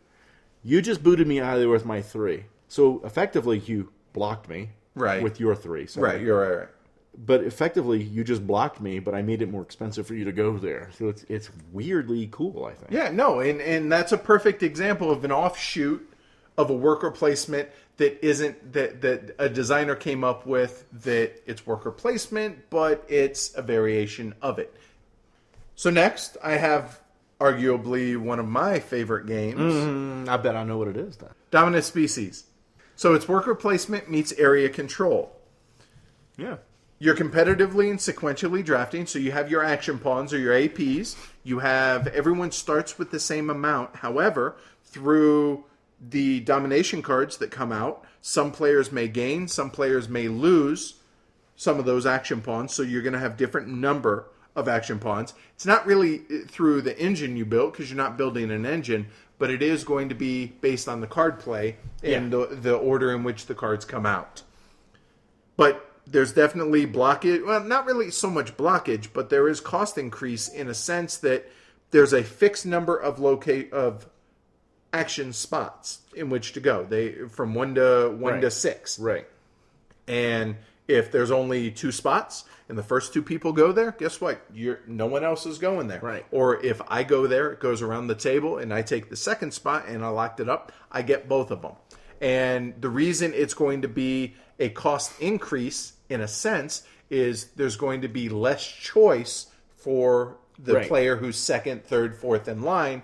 You just booted me out of there with my 3. So effectively, you blocked me with your 3. Sorry. Right, you're right. But effectively, you just blocked me, but I made it more expensive for you to go there. So it's weirdly cool, I think. Yeah, no, and that's a perfect example of an offshoot of a worker placement that isn't that a designer came up with, that it's worker placement, but it's a variation of it. So next, I have arguably one of my favorite games. I bet I know what it is then. Dominant Species. So it's worker placement meets area control. Yeah. You're competitively and sequentially drafting, so you have your action pawns or your APs. Everyone starts with the same amount. However, through the domination cards that come out, some players may gain, some players may lose some of those action pawns, so you're going to have different number of action pawns. It's not really through the engine you built, because you're not building an engine, but it is going to be based on the card play and the order in which the cards come out. But there's definitely blockage. Well, not really so much blockage, but there is cost increase in a sense that there's a fixed number of action spots in which to go. They from one to 6. Right. And if there's only 2 spots and the first 2 people go there, guess what? No one else is going there. Right. Or if I go there, it goes around the table and I take the second spot and I locked it up, I get both of them. And the reason it's going to be a cost increase, in a sense, is there's going to be less choice for the player who's second, third, fourth in line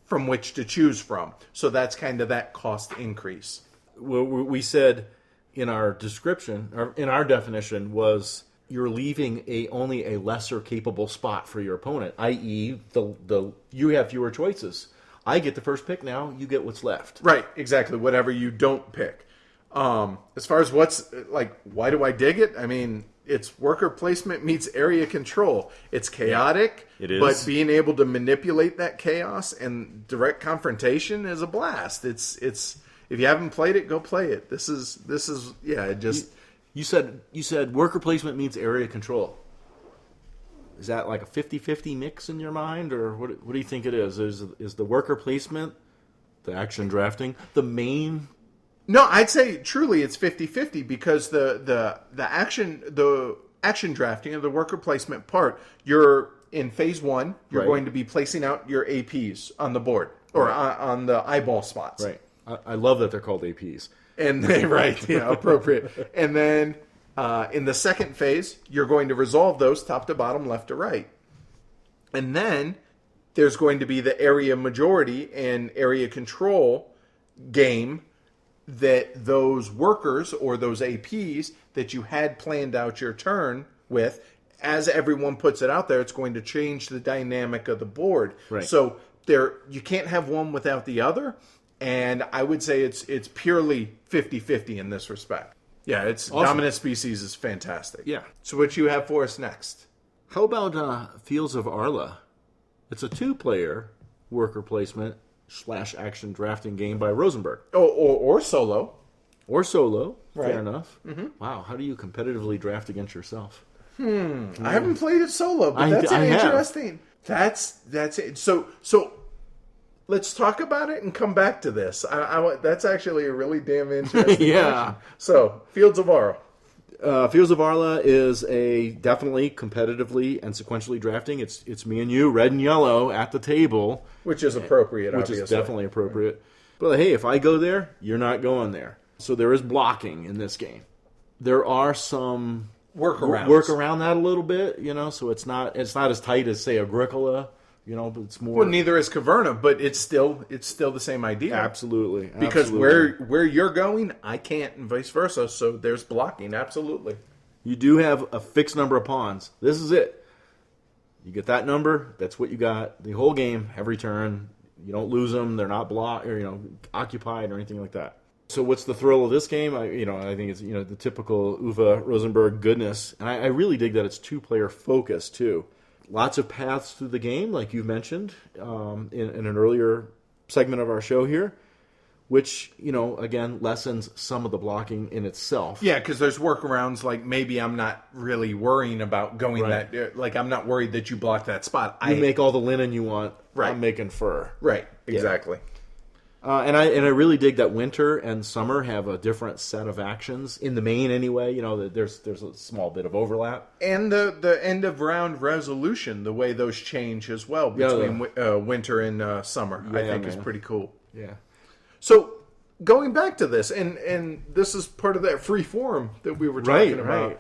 from which to choose from. So that's kind of that cost increase. What we said in our description, or in our definition, was you're leaving only a lesser capable spot for your opponent, i.e., you have fewer choices. I get the first pick now, you get what's left. Right, exactly. Whatever you don't pick. As far as why do I dig it? I mean, it's worker placement meets area control. It's chaotic, it is. But being able to manipulate that chaos and direct confrontation is a blast. It's if you haven't played it, go play it. This is it just You said worker placement meets area control. Is that like a 50-50 mix in your mind, or what do you think it is? Is the worker placement, the action drafting, the main? No, I'd say truly it's 50-50 because the action drafting of the worker placement part, you're in phase 1, you're going to be placing out your APs on the board or on the eyeball spots. Right. I love that they're called APs. And they, appropriate. And then in the second phase, you're going to resolve those top to bottom, left to right. And then there's going to be the area majority and area control game that those workers or those APs that you had planned out your turn with, as everyone puts it out there, it's going to change the dynamic of the board. Right. So you can't have one without the other. And I would say it's purely 50-50 in this respect. Yeah, it's awesome. Dominant Species is fantastic. Yeah. So what you have for us next? How about Fields of Arla? It's a 2-player worker placement / action drafting game by Rosenberg. Or solo. Or solo. Right. Fair enough. Mm-hmm. Wow, how do you competitively draft against yourself? I haven't played it solo, but that's interesting. That's it. So let's talk about it and come back to this. That's actually a really damn interesting question. So, Fields of Arla. Fields of Arla is definitely competitively and sequentially drafting. It's me and you, red and yellow, at the table. Which is appropriate, Which is definitely appropriate. But hey, if I go there, you're not going there. So there is blocking in this game. There are some workarounds. Work around that a little bit, so it's not as tight as, say, Agricola. But it's more. Well, neither is Caverna, but it's still the same idea. Absolutely. Because where you're going, I can't, and vice versa. So there's blocking. Absolutely. You do have a fixed number of pawns. This is it. You get that number. That's what you got. The whole game, every turn. You don't lose them. They're not blocked or occupied or anything like that. So what's the thrill of this game? I think it's the typical Uwe Rosenberg goodness, and I really dig that it's 2-player focused too. Lots of paths through the game, like you mentioned in an earlier segment of our show here, which, again, lessens some of the blocking in itself. Yeah, because there's workarounds like maybe I'm not really worrying about going that... Like, I'm not worried that you block that spot. You make all the linen you want. Right. I'm making fur. Right, exactly. Yeah. And I really dig that winter and summer have a different set of actions in the main anyway. There's a small bit of overlap, and the end of round resolution, the way those change as well between winter and summer, I think is pretty cool. Yeah. So going back to this, and this is part of that free forum that we were talking about. Right.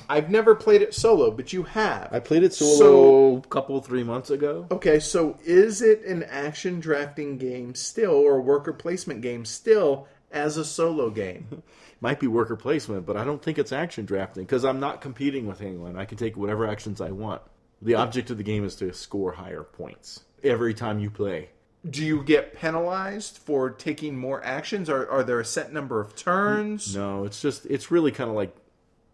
I've never played it solo, but you have. I played it solo a 3 months ago. Okay, so is it an action drafting game still, or a worker placement game still, as a solo game? Might be worker placement, but I don't think it's action drafting, because I'm not competing with anyone. I can take whatever actions I want. The object of the game is to score higher points every time you play. Do you get penalized for taking more actions? Are there a set number of turns? No, it's really kind of like...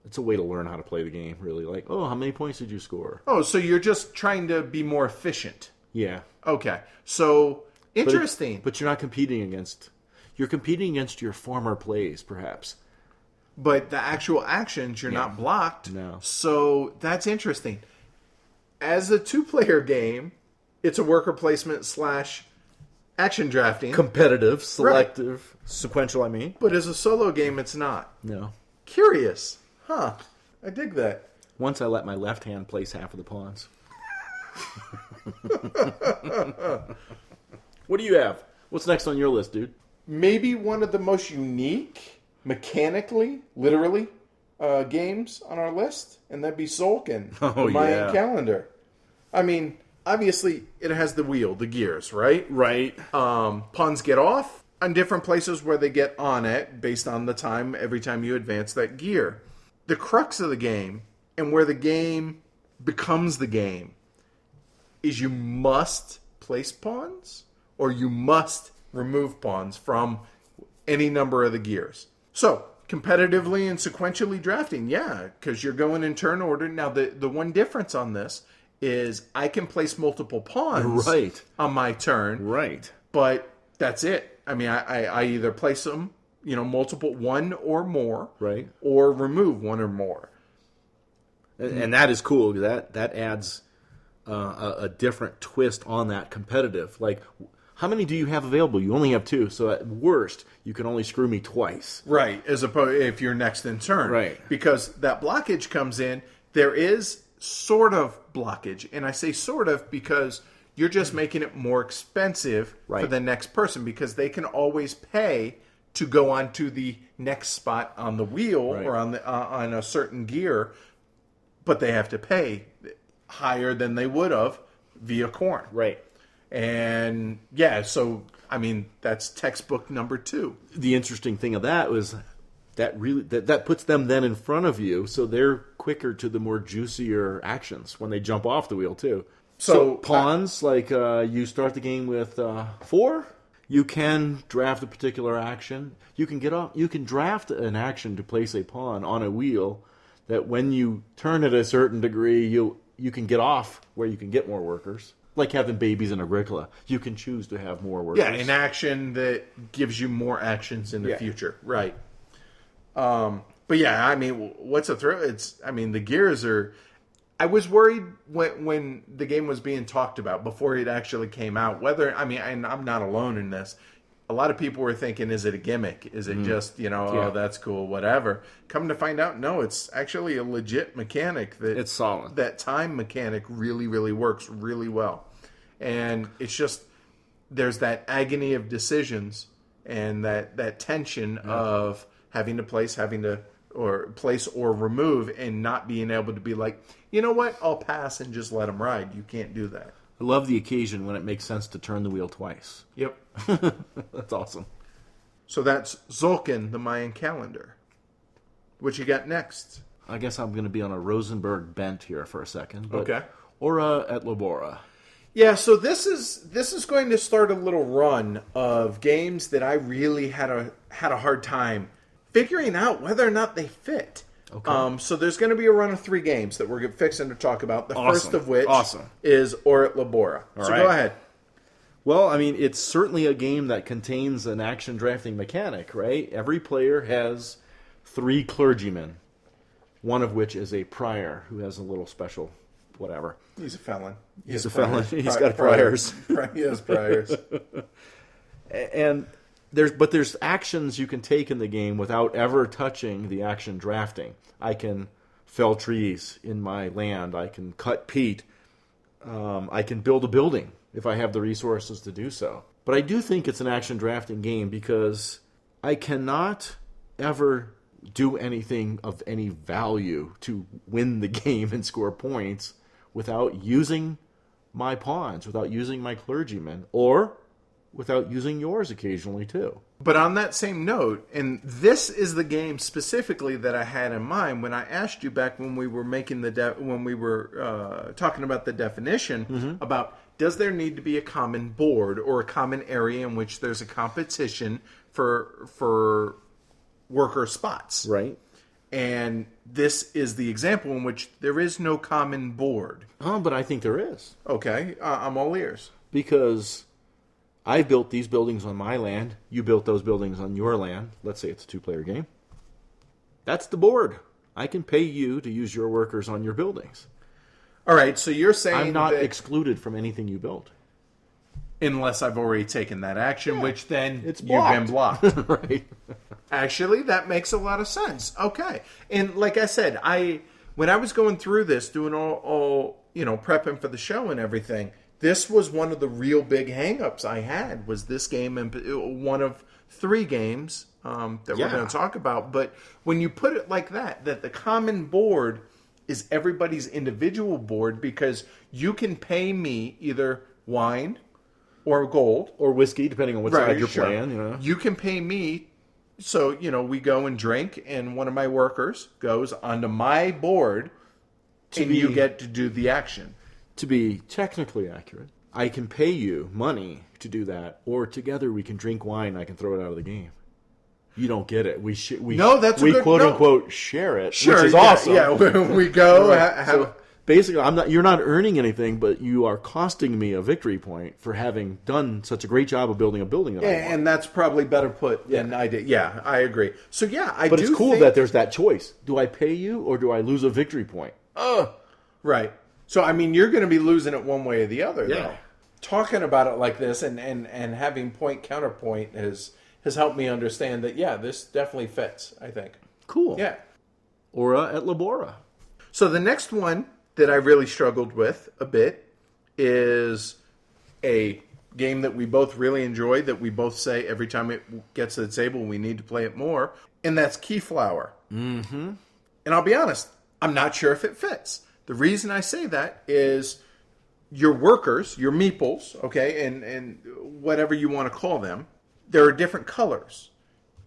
It's a way to learn how to play the game, really. Like, how many points did you score? Oh, so you're just trying to be more efficient. Yeah. Okay. So, interesting. But you're not competing against... You're competing against your former plays, perhaps. but the actual actions, you're not blocked. No. So that's interesting. As a 2-player game, it's a worker placement / action drafting. Competitive, selective, sequential, I mean. But as a solo game, it's not. No. Curious. Huh. I dig that. Once I let my left hand place half of the pawns. What do you have? What's next on your list, dude? Maybe one of the most unique, mechanically, literally, games on our list, and that'd be Tzolk'in, the Mayan calendar. I mean, obviously, it has the wheel, the gears, right? Right. Pawns get off on different places where they get on it, based on the time, every time you advance that gear. The crux of the game, and where the game becomes the game, is you must place pawns, or you must remove pawns from any number of the gears. So, competitively and sequentially drafting, yeah, because you're going in turn order. Now, the one difference on this is I can place multiple pawns on my turn. Right. But that's it. I mean, I either place them, multiple, one or more. Right. Or remove one or more. And that is cool, because that adds a different twist on that competitive. Like, how many do you have available? You only have 2, so at worst, you can only screw me twice. Right, as opposed if you're next in turn. Right. Because that blockage comes in, there is sort of blockage. And I say sort of because you're just making it more expensive for the next person, because they can always pay to go on to the next spot on the wheel or on a certain gear, but they have to pay higher than they would have via corn. Right. And yeah, so I mean, that's textbook number 2. The interesting thing of that was that really that puts them then in front of you, so they're quicker to the more juicier actions when they jump off the wheel too. So pawns, you start the game with 4. You can draft a particular action. You can draft an action to place a pawn on a wheel that when you turn it a certain degree, you can get off where you can get more workers. Like having babies in Agricola. You can choose to have more workers. Yeah, an action that gives you more actions in the future. Right. But yeah, I mean, what's a thrill? The gears are... I was worried when the game was being talked about, before it actually came out, and I'm not alone in this. A lot of people were thinking, is it a gimmick? Is it just, oh, that's cool, whatever. Come to find out, no, it's actually a legit mechanic. It's solid. That time mechanic really, really works really well. And it's just, there's that agony of decisions and that tension of having to place or remove, and not being able to be like, you know what, I'll pass and just let them ride. You can't do that. I love the occasion when it makes sense to turn the wheel twice. Yep. That's awesome. So that's Tzolk'in, the Mayan calendar. What you got next? I guess I'm going to be on a Rosenberg bent here for a second. Okay. Aura et Labora. Yeah, so this is going to start a little run of games that I really had a hard time figuring out whether or not they fit. Okay. So there's going to be a run of 3 games that we're fixing to talk about. The first of which is Aura et Labora. Go ahead. Well, I mean, it's certainly a game that contains an action drafting mechanic, right? Every player has 3 clergymen, one of which is a prior who has a little special whatever. He's a felon. He's a felon. He's got priors. He has priors. And there's actions you can take in the game without ever touching the action drafting. I can fell trees in my land. I can cut peat. I can build a building if I have the resources to do so. But I do think it's an action drafting game because I cannot ever do anything of any value to win the game and score points without using my pawns, without using my clergymen, or without using yours occasionally too. But on that same note, and this is the game specifically that I had in mind when I asked you back when we were making talking about the definition about, does there need to be a common board or a common area in which there's a competition for worker spots? Right. And this is the example in which there is no common board. Oh, but I think there is. Okay, I'm all ears. Because I built these buildings on my land. You built those buildings on your land. Let's say it's a 2-player game. That's the board. I can pay you to use your workers on your buildings. All right, so you're saying I'm not that excluded from anything you built. unless I've already taken that action, which then It's you've been blocked. Right. Actually, that makes a lot of sense. Okay. And like I said, when I was going through this, doing all prepping for the show and everything, this was one of the real big hangups I had, was this game, and one of 3 games that we're going to talk about. But when you put it like that the common board is everybody's individual board, because you can pay me either wine or gold. Or whiskey, depending on what side you're playing. You can pay me. So, we go and drink, and one of my workers goes onto my board, and you get to do the action. To be technically accurate, I can pay you money to do that, or together we can drink wine and I can throw it out of the game. You don't get it. We quote unquote share it, which is awesome. Yeah, we go. So basically, you're not earning anything, but you are costing me a victory point for having done such a great job of building a building that I want. And that's probably better put than I did. Yeah, I agree. So But it's cool that there's that choice. Do I pay you or do I lose a victory point? Right. So you're going to be losing it one way or the other. Yeah. Though. Talking about it like this and having point counterpoint has helped me understand that this definitely fits. I think. Cool. Yeah. Aura et Labora. So the next one that I really struggled with a bit is a game that we both really enjoy, that we both say every time it gets to the table we need to play it more, and that's Keyflower. Mm-hmm. And I'll be honest, I'm not sure if it fits. The reason I say that is your workers, your meeples, okay, and whatever you want to call them, there are different colors.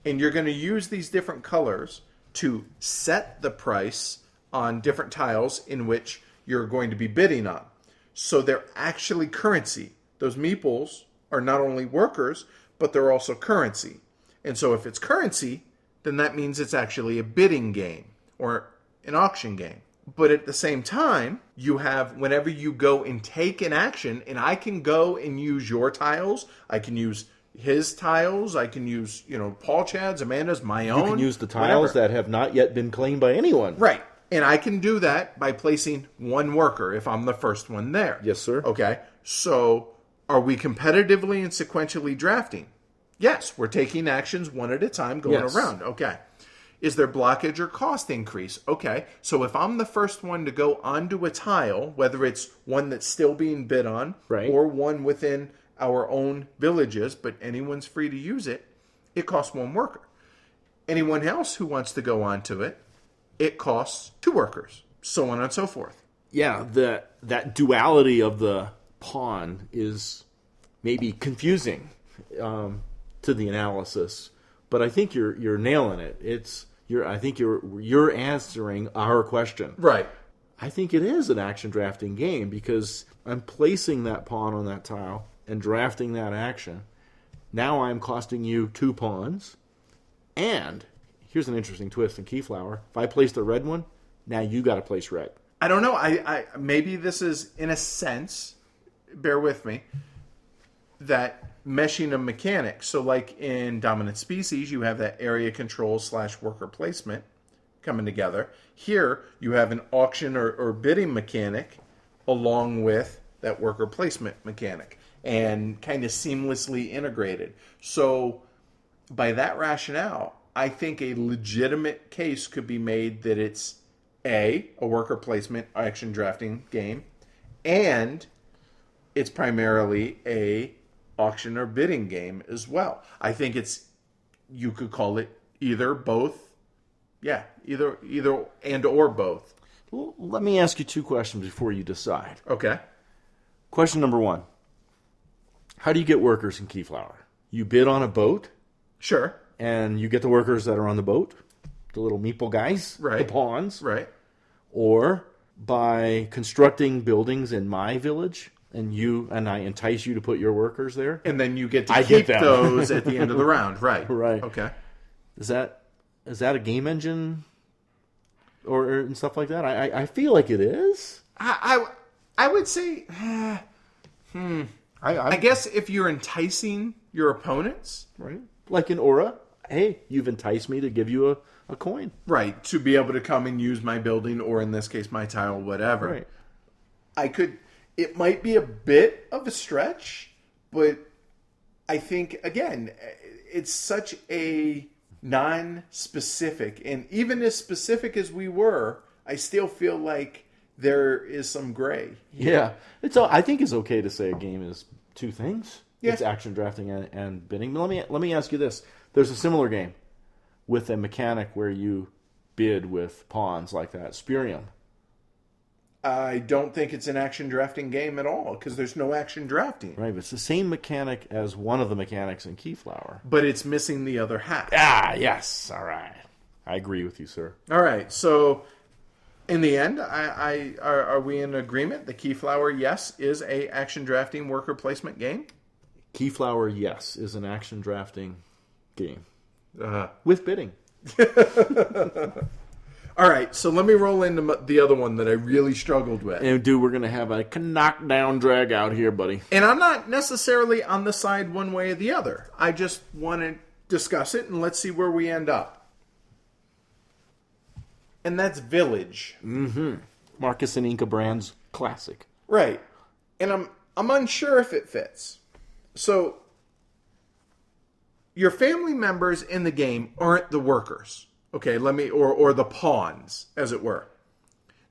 And you're going to use these different colors to set the price on different tiles in which you're going to be bidding on. So they're actually currency. Those meeples are not only workers, but they're also currency. And so if it's currency, then that means it's actually a bidding game or an auction game. But at the same time, you have, whenever you go and take an action, and I can go and use your tiles, I can use his tiles, I can use, Paul Chad's, Amanda's, my own. You can use the tiles that have not yet been claimed by anyone. Right. And I can do that by placing one worker if I'm the first one there. Yes, sir. Okay. So are we competitively and sequentially drafting? Yes. We're taking actions one at a time going around. Okay. Is there blockage or cost increase? Okay. So if I'm the first one to go onto a tile, whether it's one that's still being bid on or one within our own villages, but anyone's free to use it, it costs one worker. Anyone else who wants to go onto it, it costs 2 workers, so on and so forth. Yeah, that duality of the pawn is maybe confusing to the analysis, but I think you're nailing it. I think you're answering our question. Right. I think it is an action drafting game because I'm placing that pawn on that tile and drafting that action. Now I'm costing you 2 pawns, and here's an interesting twist in Keyflower. If I place the red one, now you got to place red. I don't know. I maybe this is, in a sense, bear with me, that meshing of mechanics. So like in Dominant Species, you have that area control / worker placement coming together. Here, you have an auction or bidding mechanic along with that worker placement mechanic and kind of seamlessly integrated. So by that rationale, I think a legitimate case could be made that it's a worker placement action drafting game, and it's primarily a auction or bidding game as well. I think you could call it either both. Yeah, either and or both. Well, let me ask you 2 questions before you decide. Okay. Question number 1. How do you get workers in Keyflower? You bid on a boat? Sure. And you get the workers that are on the boat, the little meeple guys, the pawns. Right. Or by constructing buildings in my village, and I entice you to put your workers there. And then you get to keep those at the end of the round. Right. Right. Okay. Is that a game engine and stuff like that? I feel like it is. I would say, I guess if you're enticing your opponents. Right. Like in Aura. hey, you've enticed me to give you a coin. Right, to be able to come and use my building, or in this case, my tile, whatever. Right. It might be a bit of a stretch, but I think, again, it's such a non-specific, and even as specific as we were, I still feel like there is some gray. Yeah. I think it's okay to say a game is two things. Yeah. It's action drafting and bidding. But let me ask you this. There's a similar game with a mechanic where you bid with pawns like that. Spurium. I don't think it's an action drafting game at all, because there's no action drafting. Right, but it's the same mechanic as one of the mechanics in Keyflower. But it's missing the other half. Ah, yes. All right. I agree with you, sir. All right, so in the end, are we in agreement? The Keyflower, yes, is a action drafting worker placement game? Keyflower, yes, is an action drafting game. With bidding. All right, so let me roll into the other one that I really struggled with. And, dude, we're going to have a knockdown drag out here, buddy. And I'm not necessarily on the side one way or the other. I just want to discuss it, and let's see where we end up. And that's Village. Mm-hmm. Marcus and Inca Brand's classic. Right. And I'm unsure if it fits. So, your family members in the game aren't the workers. Okay, or the pawns, as it were.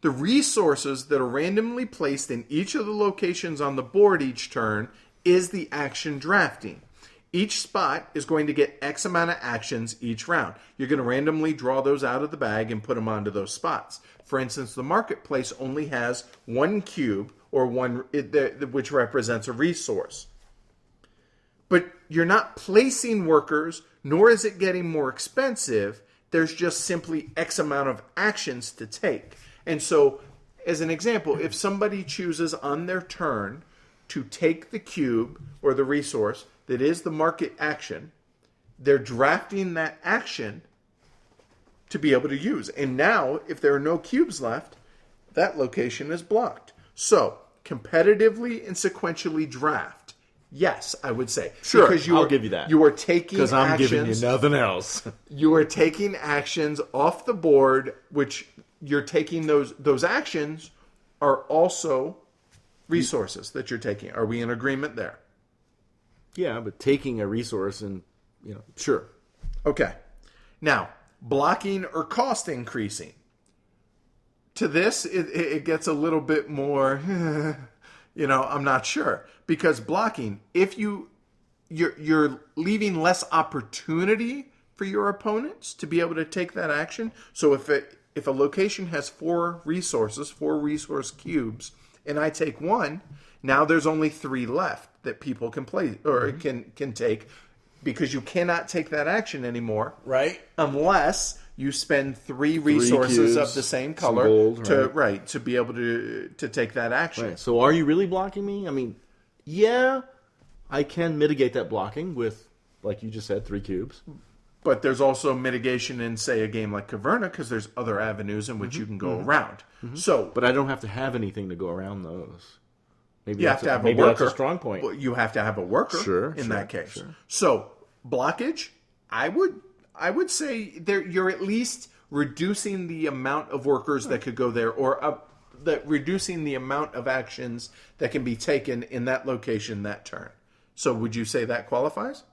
The resources that are randomly placed in each of the locations on the board each turn is the action drafting. Each spot is going to get X amount of actions each round. You're going to randomly draw those out of the bag and put them onto those spots. For instance, the marketplace only has one cube, or which represents a resource. But you're not placing workers, nor is it getting more expensive. There's just simply X amount of actions to take. And so, as an example, if somebody chooses on their turn to take the cube or the resource that is the market action, they're drafting that action to be able to use. And now, if there are no cubes left, that location is blocked. So, competitively and sequentially draft. Yes, I would say. Sure, I'll give you that. You are taking actions. Because I'm giving you nothing else. You are taking actions off the board, which you're taking those actions are also resources that you're taking. Are we in agreement there? Yeah, but taking a resource and, sure. Okay. Now, blocking or cost increasing. To this, it gets a little bit more, I'm not sure. Because blocking, if you're leaving less opportunity for your opponents to be able to take that action. So if a location has four resource cubes, and I take one, now there's only 3 left that people can play or can take, because you cannot take that action anymore, right? Unless you spend 3 resources of the same color gold, to be able to take that action. Right. So are you really blocking me? I mean, yeah, I can mitigate that blocking with, like you just said, 3 cubes. But there's also mitigation in, say, a game like Caverna, because there's other avenues in which you can go around. Mm-hmm. So, but I don't have to have anything to go around those. Maybe you have to have a worker. Maybe that's a strong point. Well, you have to have a worker in that case. Sure. So, blockage, I would say you're at least reducing the amount of workers that could go there, or reducing the amount of actions that can be taken in that location that turn. So would you say that qualifies?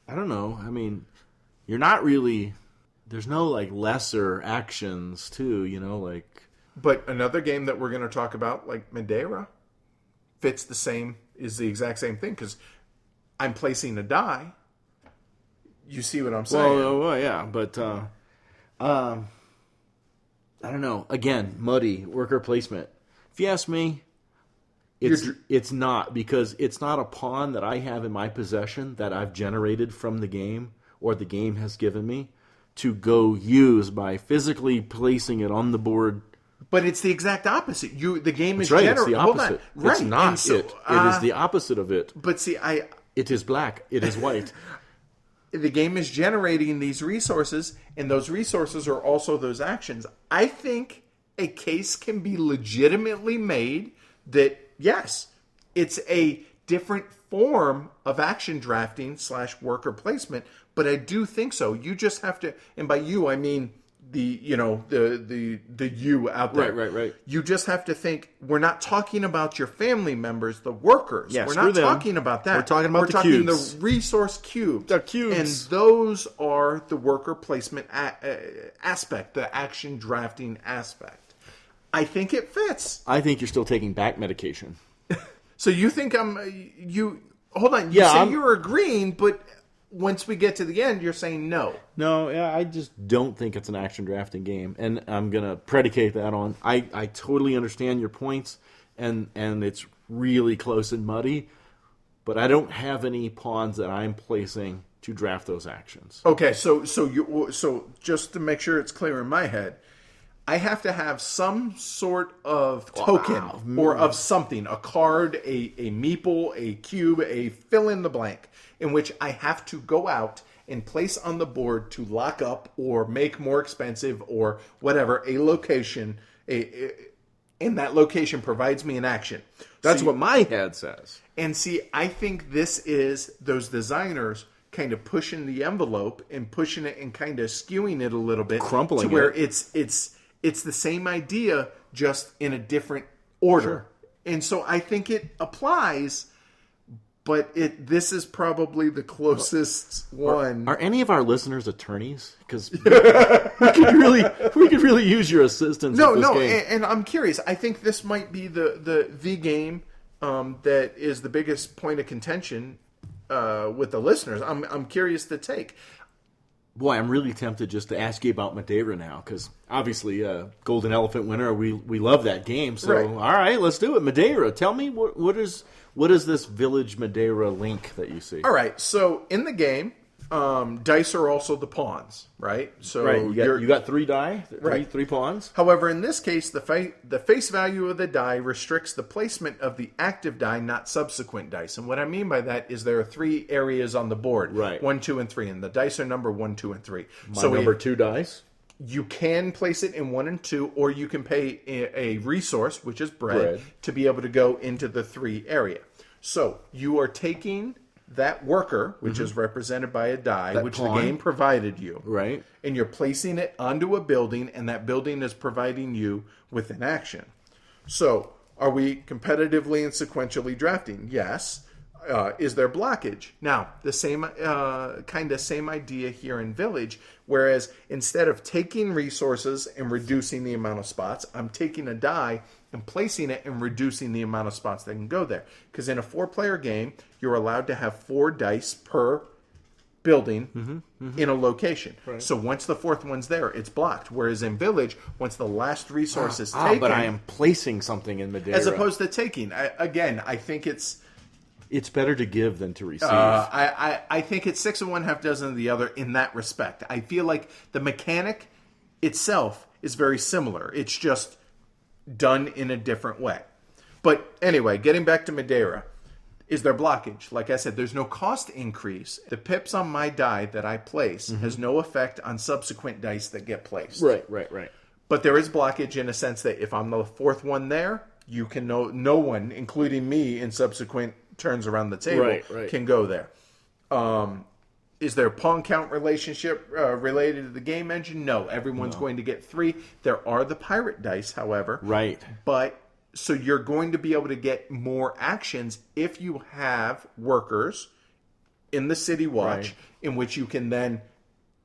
I don't know. I mean, you're not really... There's no, lesser actions, too, But another game that we're going to talk about, like Madeira, is the exact same thing, because I'm placing a die. You see what I'm saying? Well, yeah, but... I don't know. Again, muddy worker placement. If you ask me, it's not, because it's not a pawn that I have in my possession that I've generated from the game or the game has given me to go use by physically placing it on the board. But it's the exact opposite. The game is That's right. It's the opposite. Right. It's not it. It is the opposite of it. But see, it is black. It is white. The game is generating these resources, and those resources are also those actions. I think a case can be legitimately made that, yes, it's a different form of action drafting / worker placement, but I do think so. You just have to, and by you I mean the you out there. Right. You just have to think, we're not talking about your family members, the workers. Yeah, we're screw not them. talking about that. We're talking about the talking cubes. the resource cubes. The cubes. And those are the worker placement aspect, the action drafting aspect. I think it fits. I think you're still taking back medication. So you think hold on, you're agreeing, but once we get to the end, you're saying no. No, I just don't think it's an action drafting game, and I'm gonna predicate that on. I totally understand your points, and it's really close and muddy, but I don't have any pawns that I'm placing to draft those actions. Okay, so just to make sure it's clear in my head, I have to have some sort of token or of something, a card, a meeple, a cube, a fill in the blank, in which I have to go out and place on the board to lock up or make more expensive or whatever a location. And that location provides me an action. That's what my head says. And see, I think this is those designers kind of pushing the envelope and pushing it and kind of skewing it a little bit, crumpling to where it. it's the same idea, just in a different order. Sure. And so I think it applies, but this is probably the closest one. Are any of our listeners attorneys? Because we could really use your assistance. No, with this game. And I'm curious. I think this might be the game that is the biggest point of contention with the listeners. I'm curious to take. Boy, I'm really tempted just to ask you about Madeira now, because obviously, Golden Elephant winner, we love that game. So, right. All right, let's do it. Madeira, tell me what is this Village Madeira link that you see? All right, so in the game, dice are also the pawns, right? So right, you got 3 die, three pawns. However, in this case, the face value of the die restricts the placement of the active die, not subsequent dice. And what I mean by that is there are 3 areas on the board, right? 1, 2, and 3, and the dice are number 1, 2, and 3. So number 2 dice. You can place it in 1 and 2, or you can pay a resource, which is bread, to be able to go into the 3 area. So you are taking that worker, which is represented by a die, that which pawn. the game provided you. Right. And you're placing it onto a building, and that building is providing you with an action. So, are we competitively and sequentially drafting? Yes. Is there blockage? Now, the same same idea here in Village, whereas instead of taking resources and reducing the amount of spots, I'm taking a die and placing it and reducing the amount of spots that can go there. Because in a 4-player game, you're allowed to have 4 dice per building in a location. Right. So once the 4th one's there, it's blocked. Whereas in Village, once the last resource is taken... but I am placing something in Madeira. As opposed to taking. I think it's... It's better to give than to receive. I think it's 6 of one, half dozen of the other in that respect. I feel like the mechanic itself is very similar. It's just done in a different way. But anyway, getting back to Madeira, is there blockage? Like I said, there's no cost increase. The pips on my die that I place has no effect on subsequent dice that get placed. Right. But there is blockage in a sense that if I'm the 4th one there, you can no one, including me in subsequent turns around the table, can go there. Is there a pawn count relationship related to the game engine? No. Everyone's going to get 3. There are the pirate dice, however. Right. But so you're going to be able to get more actions if you have workers in the city watch in which you can then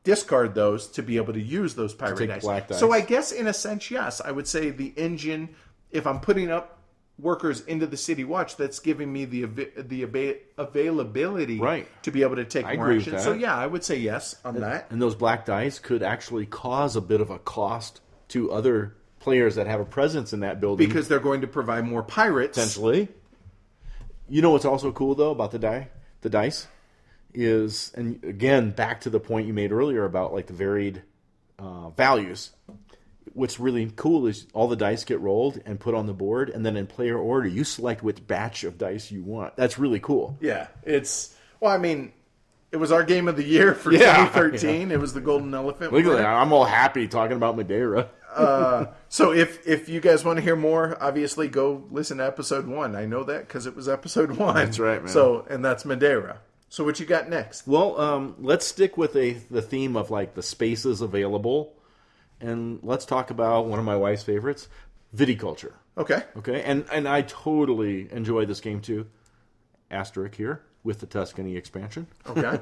discard those to be able to use those pirate dice. Black dice. So I guess in a sense, yes, I would say the engine, if I'm putting up workers into the city watch, that's giving me the availability to be able to take more action. So yeah, I would say yes on that. And those black dice could actually cause a bit of a cost to other players that have a presence in that building, because they're going to provide more pirates. Potentially. You know what's also cool though about the dice is, and again back to the point you made earlier about like the varied values. What's really cool is all the dice get rolled and put on the board, and then in player order, you select which batch of dice you want. That's really cool. Yeah, it was our game of the year for 2013. It was the Golden Elephant. Look at that. I'm all happy talking about Madeira. So if you guys want to hear more, obviously go listen to episode 1. I know that because it was episode 1. That's right, man. So, and that's Madeira. So what you got next? Well, let's stick with the theme of like the spaces available, and let's talk about one of my wife's favorites, Viticulture. Okay. Okay, and I totally enjoy this game too. Asterisk here with the Tuscany expansion. Okay.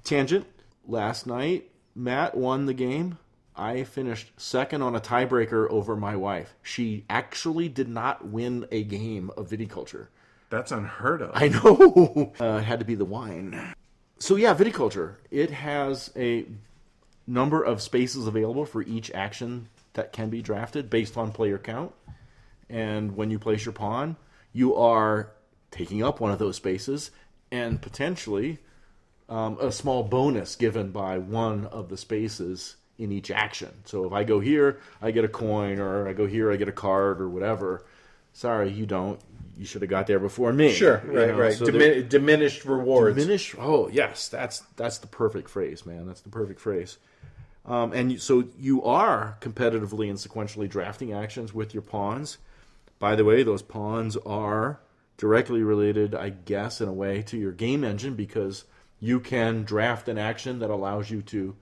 Tangent. Last night, Matt won the game. I finished second on a tiebreaker over my wife. She actually did not win a game of Viticulture. That's unheard of. I know. It had to be the wine. So yeah, Viticulture. It has a number of spaces available for each action that can be drafted based on player count. And when you place your pawn, you are taking up one of those spaces and potentially a small bonus given by one of the spaces in each action. So if I go here, I get a coin, or I go here, I get a card, or whatever. Sorry, you don't. You should have got there before me. Sure, right. So diminished rewards. Diminished. Oh, yes, that's the perfect phrase, man. That's the perfect phrase. So you are competitively and sequentially drafting actions with your pawns. By the way, those pawns are directly related, I guess, in a way, to your game engine, because you can draft an action that allows you to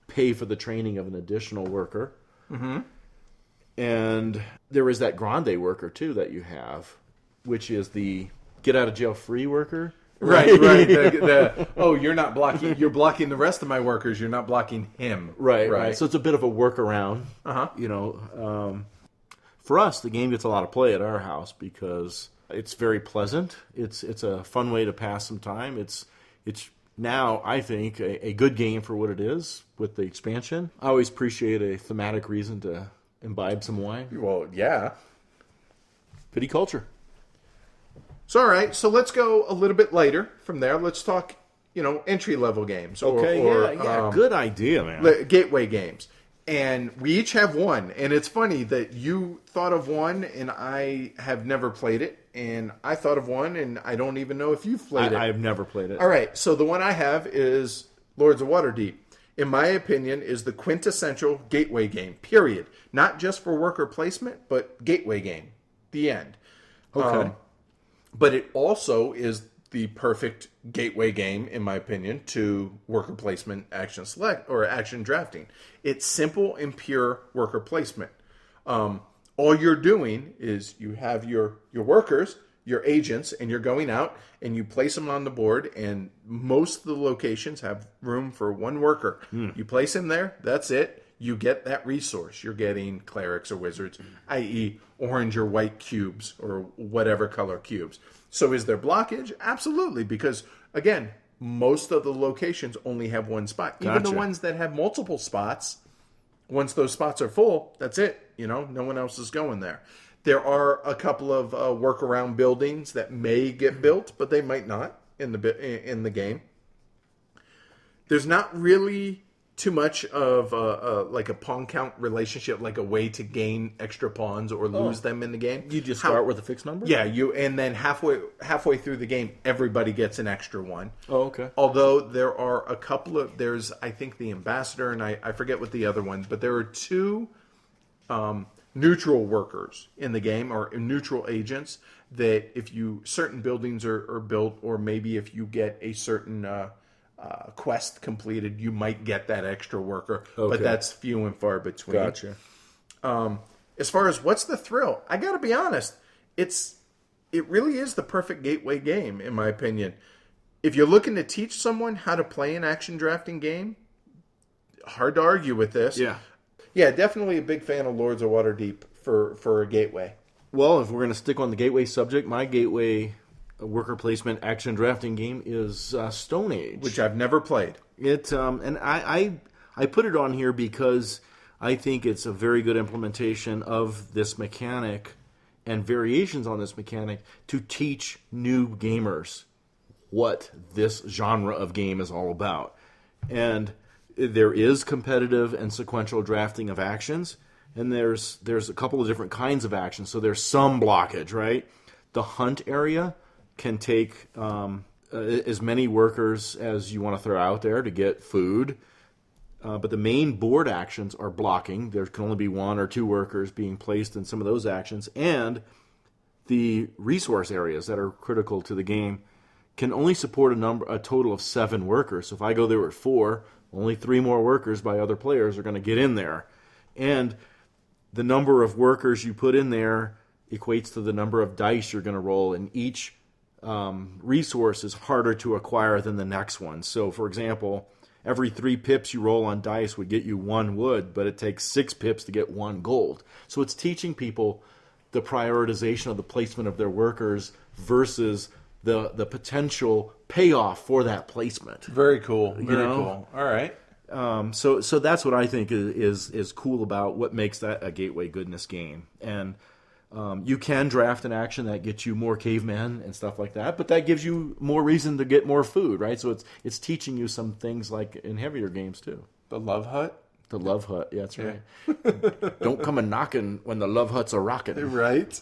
pay for the training of an additional worker. Mm-hmm. And there is that grande worker, too, that you have, which is the get-out-of-jail-free worker. Right. You're not blocking. You're blocking the rest of my workers. You're not blocking him. Right. So it's a bit of a workaround. For us, the game gets a lot of play at our house because it's very pleasant. It's a fun way to pass some time. It's now, I think, a good game for what it is with the expansion. I always appreciate a thematic reason to imbibe some wine. Well, yeah. Viticulture. So, all right. So let's go a little bit later from there. Let's talk, entry-level games. Good idea, man. Gateway games. And we each have one. And it's funny that you thought of one, and I have never played it. And I thought of one, and I don't even know if you've played it. I've never played it. All right. So the one I have is Lords of Waterdeep. In my opinion, is the quintessential gateway game, period. Not just for worker placement, but gateway game. The end. Okay. But it also is the perfect gateway game, in my opinion, to worker placement, action select, or action drafting. It's simple and pure worker placement. All you're doing is you have your workers, your agents, and you're going out and you place them on the board, and most of the locations have room for one worker. You place him there, that's it. You get that resource. You're getting clerics or wizards, i.e. orange or white cubes or whatever color cubes. So is there blockage? Absolutely, because, again, most of the locations only have one spot. Even Gotcha. the ones that have multiple spots, once those spots are full, that's it. No one else is going there. There are a couple of workaround buildings that may get built, but they might not in the game. There's not really too much of like a pawn count relationship, like a way to gain extra pawns or lose them in the game. You just start with a fixed number? Yeah, and then halfway through the game, everybody gets an extra one. Oh, okay. Although there are a couple of, I think the ambassador, and I forget what the other ones, but there are two neutral workers in the game, or neutral agents, that if certain buildings are built, or maybe if you get a certain quest completed, you might get that extra worker. Okay. But that's few and far between. Gotcha. As far as what's the thrill, I got to be honest, it really is the perfect gateway game, in my opinion. If you're looking to teach someone how to play an action drafting game, hard to argue with this. Yeah, definitely a big fan of Lords of Waterdeep for a gateway. Well, if we're going to stick on the gateway subject, my gateway worker placement action drafting game is Stone Age, which I've never played. And I put it on here because I think it's a very good implementation of this mechanic and variations on this mechanic to teach new gamers what this genre of game is all about. And there is competitive and sequential drafting of actions, and there's a couple of different kinds of actions. So there's some blockage, right? The hunt area can take as many workers as you want to throw out there to get food. But the main board actions are blocking. There can only be one or two workers being placed in some of those actions. And the resource areas that are critical to the game can only support a total of 7 workers. So if I go there at 4, only 3 more workers by other players are going to get in there. And the number of workers you put in there equates to the number of dice you're going to roll, and each resource is harder to acquire than the next one. So, for example, every 3 pips you roll on dice would get you 1 wood, but it takes 6 pips to get 1 gold. So it's teaching people the prioritization of the placement of their workers versus the potential payoff for that placement. Very cool. Very cool. All right. So that's what I think is cool about what makes that a Gateway Goodness game. And you can draft an action that gets you more cavemen and stuff like that, but that gives you more reason to get more food, right? So it's teaching you some things like in heavier games too. The Love Hut? The Love Hut, yeah, that's right. Don't come a knocking when the Love Huts are rocking. Right.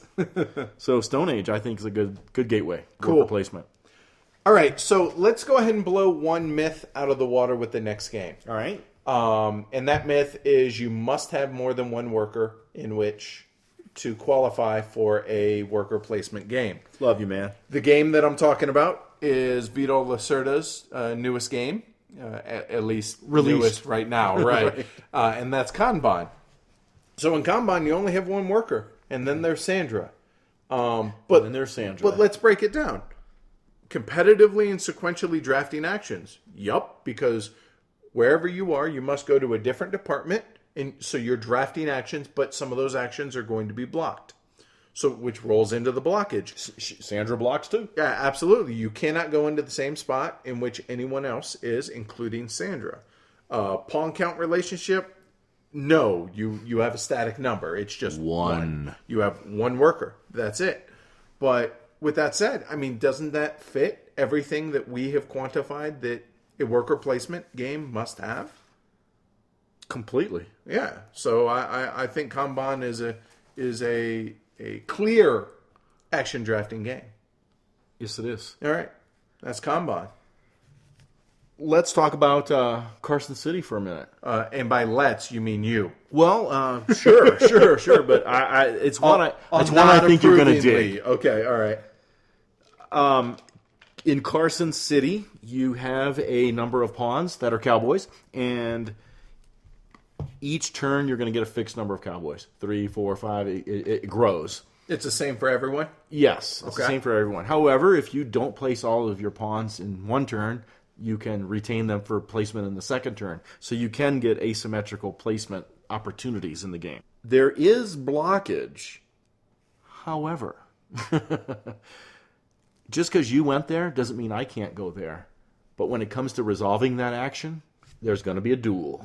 So Stone Age, I think, is a good gateway. Cool Placement. All right, so let's go ahead and blow one myth out of the water with the next game. All right. And that myth is you must have more than 1 worker in which to qualify for a worker placement game. Love you, man. The game that I'm talking about is Vito Lacerda's newest game, at least released newest right now, right? And that's Kanban. So in Kanban, you only have 1 worker, and then there's Sandra. But let's break it down. Competitively and sequentially drafting actions. Yup, because wherever you are, you must go to a different department, and so you're drafting actions, but some of those actions are going to be blocked. So, which rolls into the blockage. Sandra blocks too. Yeah, absolutely. You cannot go into the same spot in which anyone else is, including Sandra. Pawn count relationship, no. You have a static number. It's just 1. You have 1 worker. That's it. But with that said, I mean, doesn't that fit everything that we have quantified that a worker placement game must have? Completely. Yeah. So I think Kanban is a clear action drafting game. Yes, it is. All right. That's Kanban. Let's talk about Carson City for a minute. And by let's, you mean you. Well, sure. But it's one I think you're going to dig. Okay, all right. In Carson City, you have a number of pawns that are cowboys, and each turn you're going to get a fixed number of cowboys. 3, 4, 5, it grows. It's the same for everyone? Yes, it's the same for everyone. However, if you don't place all of your pawns in one turn, you can retain them for placement in the second turn. So you can get asymmetrical placement opportunities in the game. There is blockage. However, just because you went there doesn't mean I can't go there. But when it comes to resolving that action, there's going to be a duel.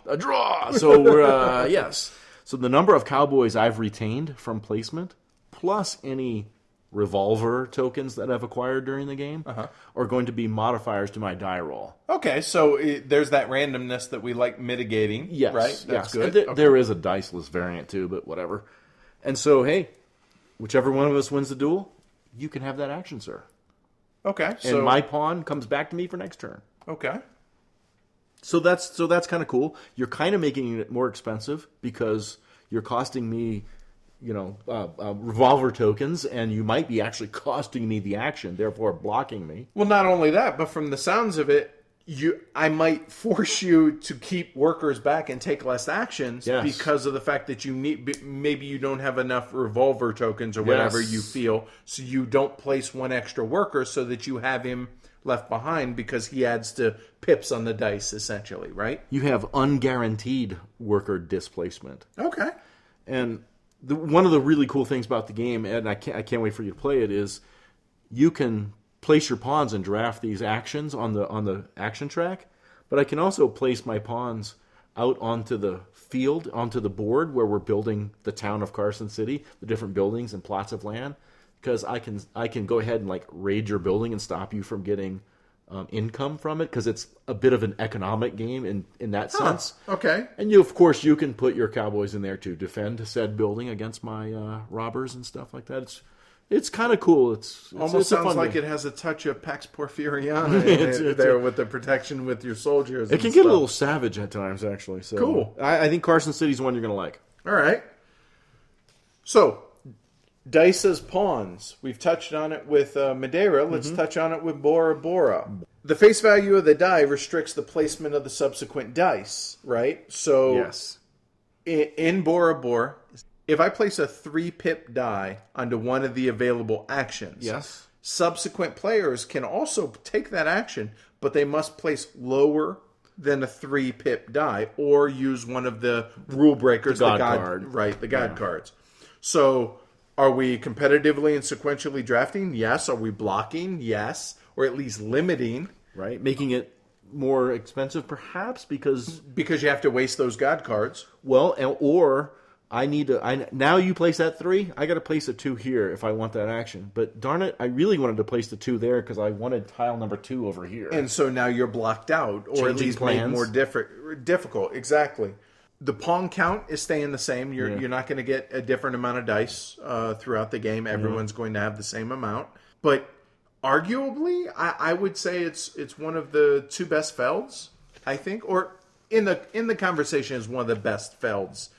A draw! So we're, yes. So the number of cowboys I've retained from placement, plus any revolver tokens that I've acquired during the game, are going to be modifiers to my die roll. Okay, so there's that randomness that we like mitigating. Yes. Right? That's good. There is a diceless variant too, but whatever. And so, hey, whichever one of us wins the duel, you can have that action, sir. Okay. And my pawn comes back to me for next turn. Okay. So that's kind of cool. You're kind of making it more expensive because you're costing me, revolver tokens, and you might be actually costing me the action, therefore blocking me. Well, not only that, but from the sounds of it, I might force you to keep workers back and take less actions because of the fact that maybe you don't have enough revolver tokens or whatever you feel, so you don't place 1 extra worker so that you have him left behind because he adds to pips on the dice, essentially, right? You have unguaranteed worker displacement. Okay. And one of the really cool things about the game, and I can't wait for you to play it, is you can place your pawns and draft these actions on the action track, but I can also place my pawns out onto the field, onto the board where we're building the town of Carson City, the different buildings and plots of land, because I can go ahead and raid your building and stop you from getting income from it, because it's a bit of an economic game in that sense. Okay. And of course you can put your cowboys in there to defend said building against my robbers and stuff like that. It's kind of cool. It's almost sounds like it has a touch of Pax Porfiriana there with the protection with your soldiers. It can get a little savage at times, actually. So cool. I think Carson City's one you're going to like. All right. So Dice as pawns. We've touched on it with Madeira. Let's touch on it with Bora Bora. The face value of the die restricts the placement of the subsequent dice, right? So Yes. in Bora Bora, if I place a 3-pip die onto one of the available actions, Yes. subsequent players can also take that action, but they must place lower than a 3-pip die or use one of the rule breakers, The God card. Right, the God cards. So are we competitively and sequentially drafting? Yes. Are we blocking? Yes. Or at least limiting. Right? Making it more expensive, perhaps, because you have to waste those God cards. well, or I need to. Now you place that 3. I got to place a 2 here if I want that action. But darn it, I really wanted to place the 2 there because I wanted tile number 2 over here. And so now you're blocked out, or at Changing least made plans. more difficult. Exactly. The pawn count is staying the same. You're not going to get a different amount of dice throughout the game. Everyone's going to have the same amount. But arguably, I would say it's one of the 2 best Felds, I think, or in the conversation is one of the best Felds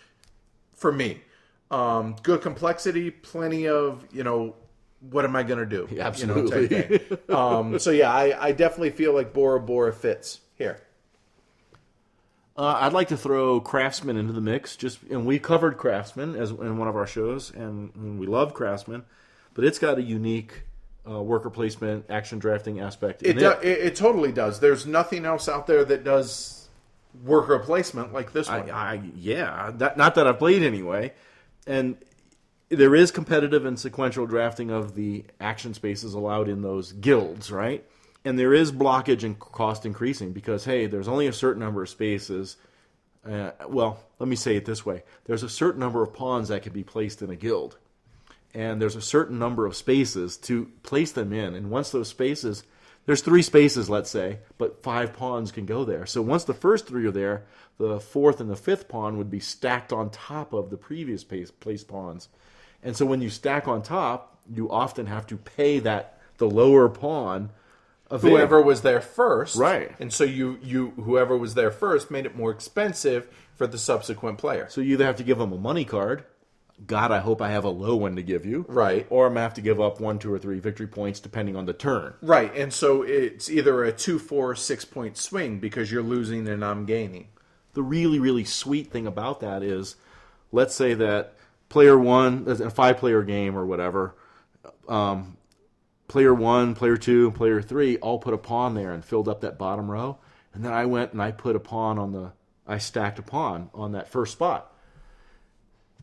for me. Good complexity, plenty of what am I going to do? Absolutely. Type thing. So yeah, I definitely feel like Bora Bora fits here. I'd like to throw Craftsmen into the mix. And we covered Craftsmen in one of our shows, and we love Craftsmen, but it's got a unique worker placement, action drafting aspect. It totally does. There's nothing else out there that does worker placement like this one. Not that I've played anyway. And there is competitive and sequential drafting of the action spaces allowed in those guilds, right? And there is blockage and cost increasing because, hey, there's only a certain number of spaces. Well, let me say it this way. There's a certain number of pawns that can be placed in a guild. And there's a certain number of spaces to place them in. And once those spaces, there's 3 spaces, let's say, but 5 pawns can go there. So once the first 3 are there, the 4th and the 5th pawn would be stacked on top of the previous placed pawns. And so when you stack on top, you often have to pay the lower pawn whoever was there first, right? And so you whoever was there first made it more expensive for the subsequent player. So you either have to give them a money card. God, I hope I have a low one to give you. Right. Or I'm going to have to give up 1, 2, or 3 victory points depending on the turn. Right. And so it's either a 2, 4, 6 point swing because you're losing and I'm gaining. The really, really sweet thing about that is, let's say that player 1, a 5-player game or whatever, player 1, player 2, and player 3 all put a pawn there and filled up that bottom row. And then I went and I put a pawn I stacked a pawn on that first spot.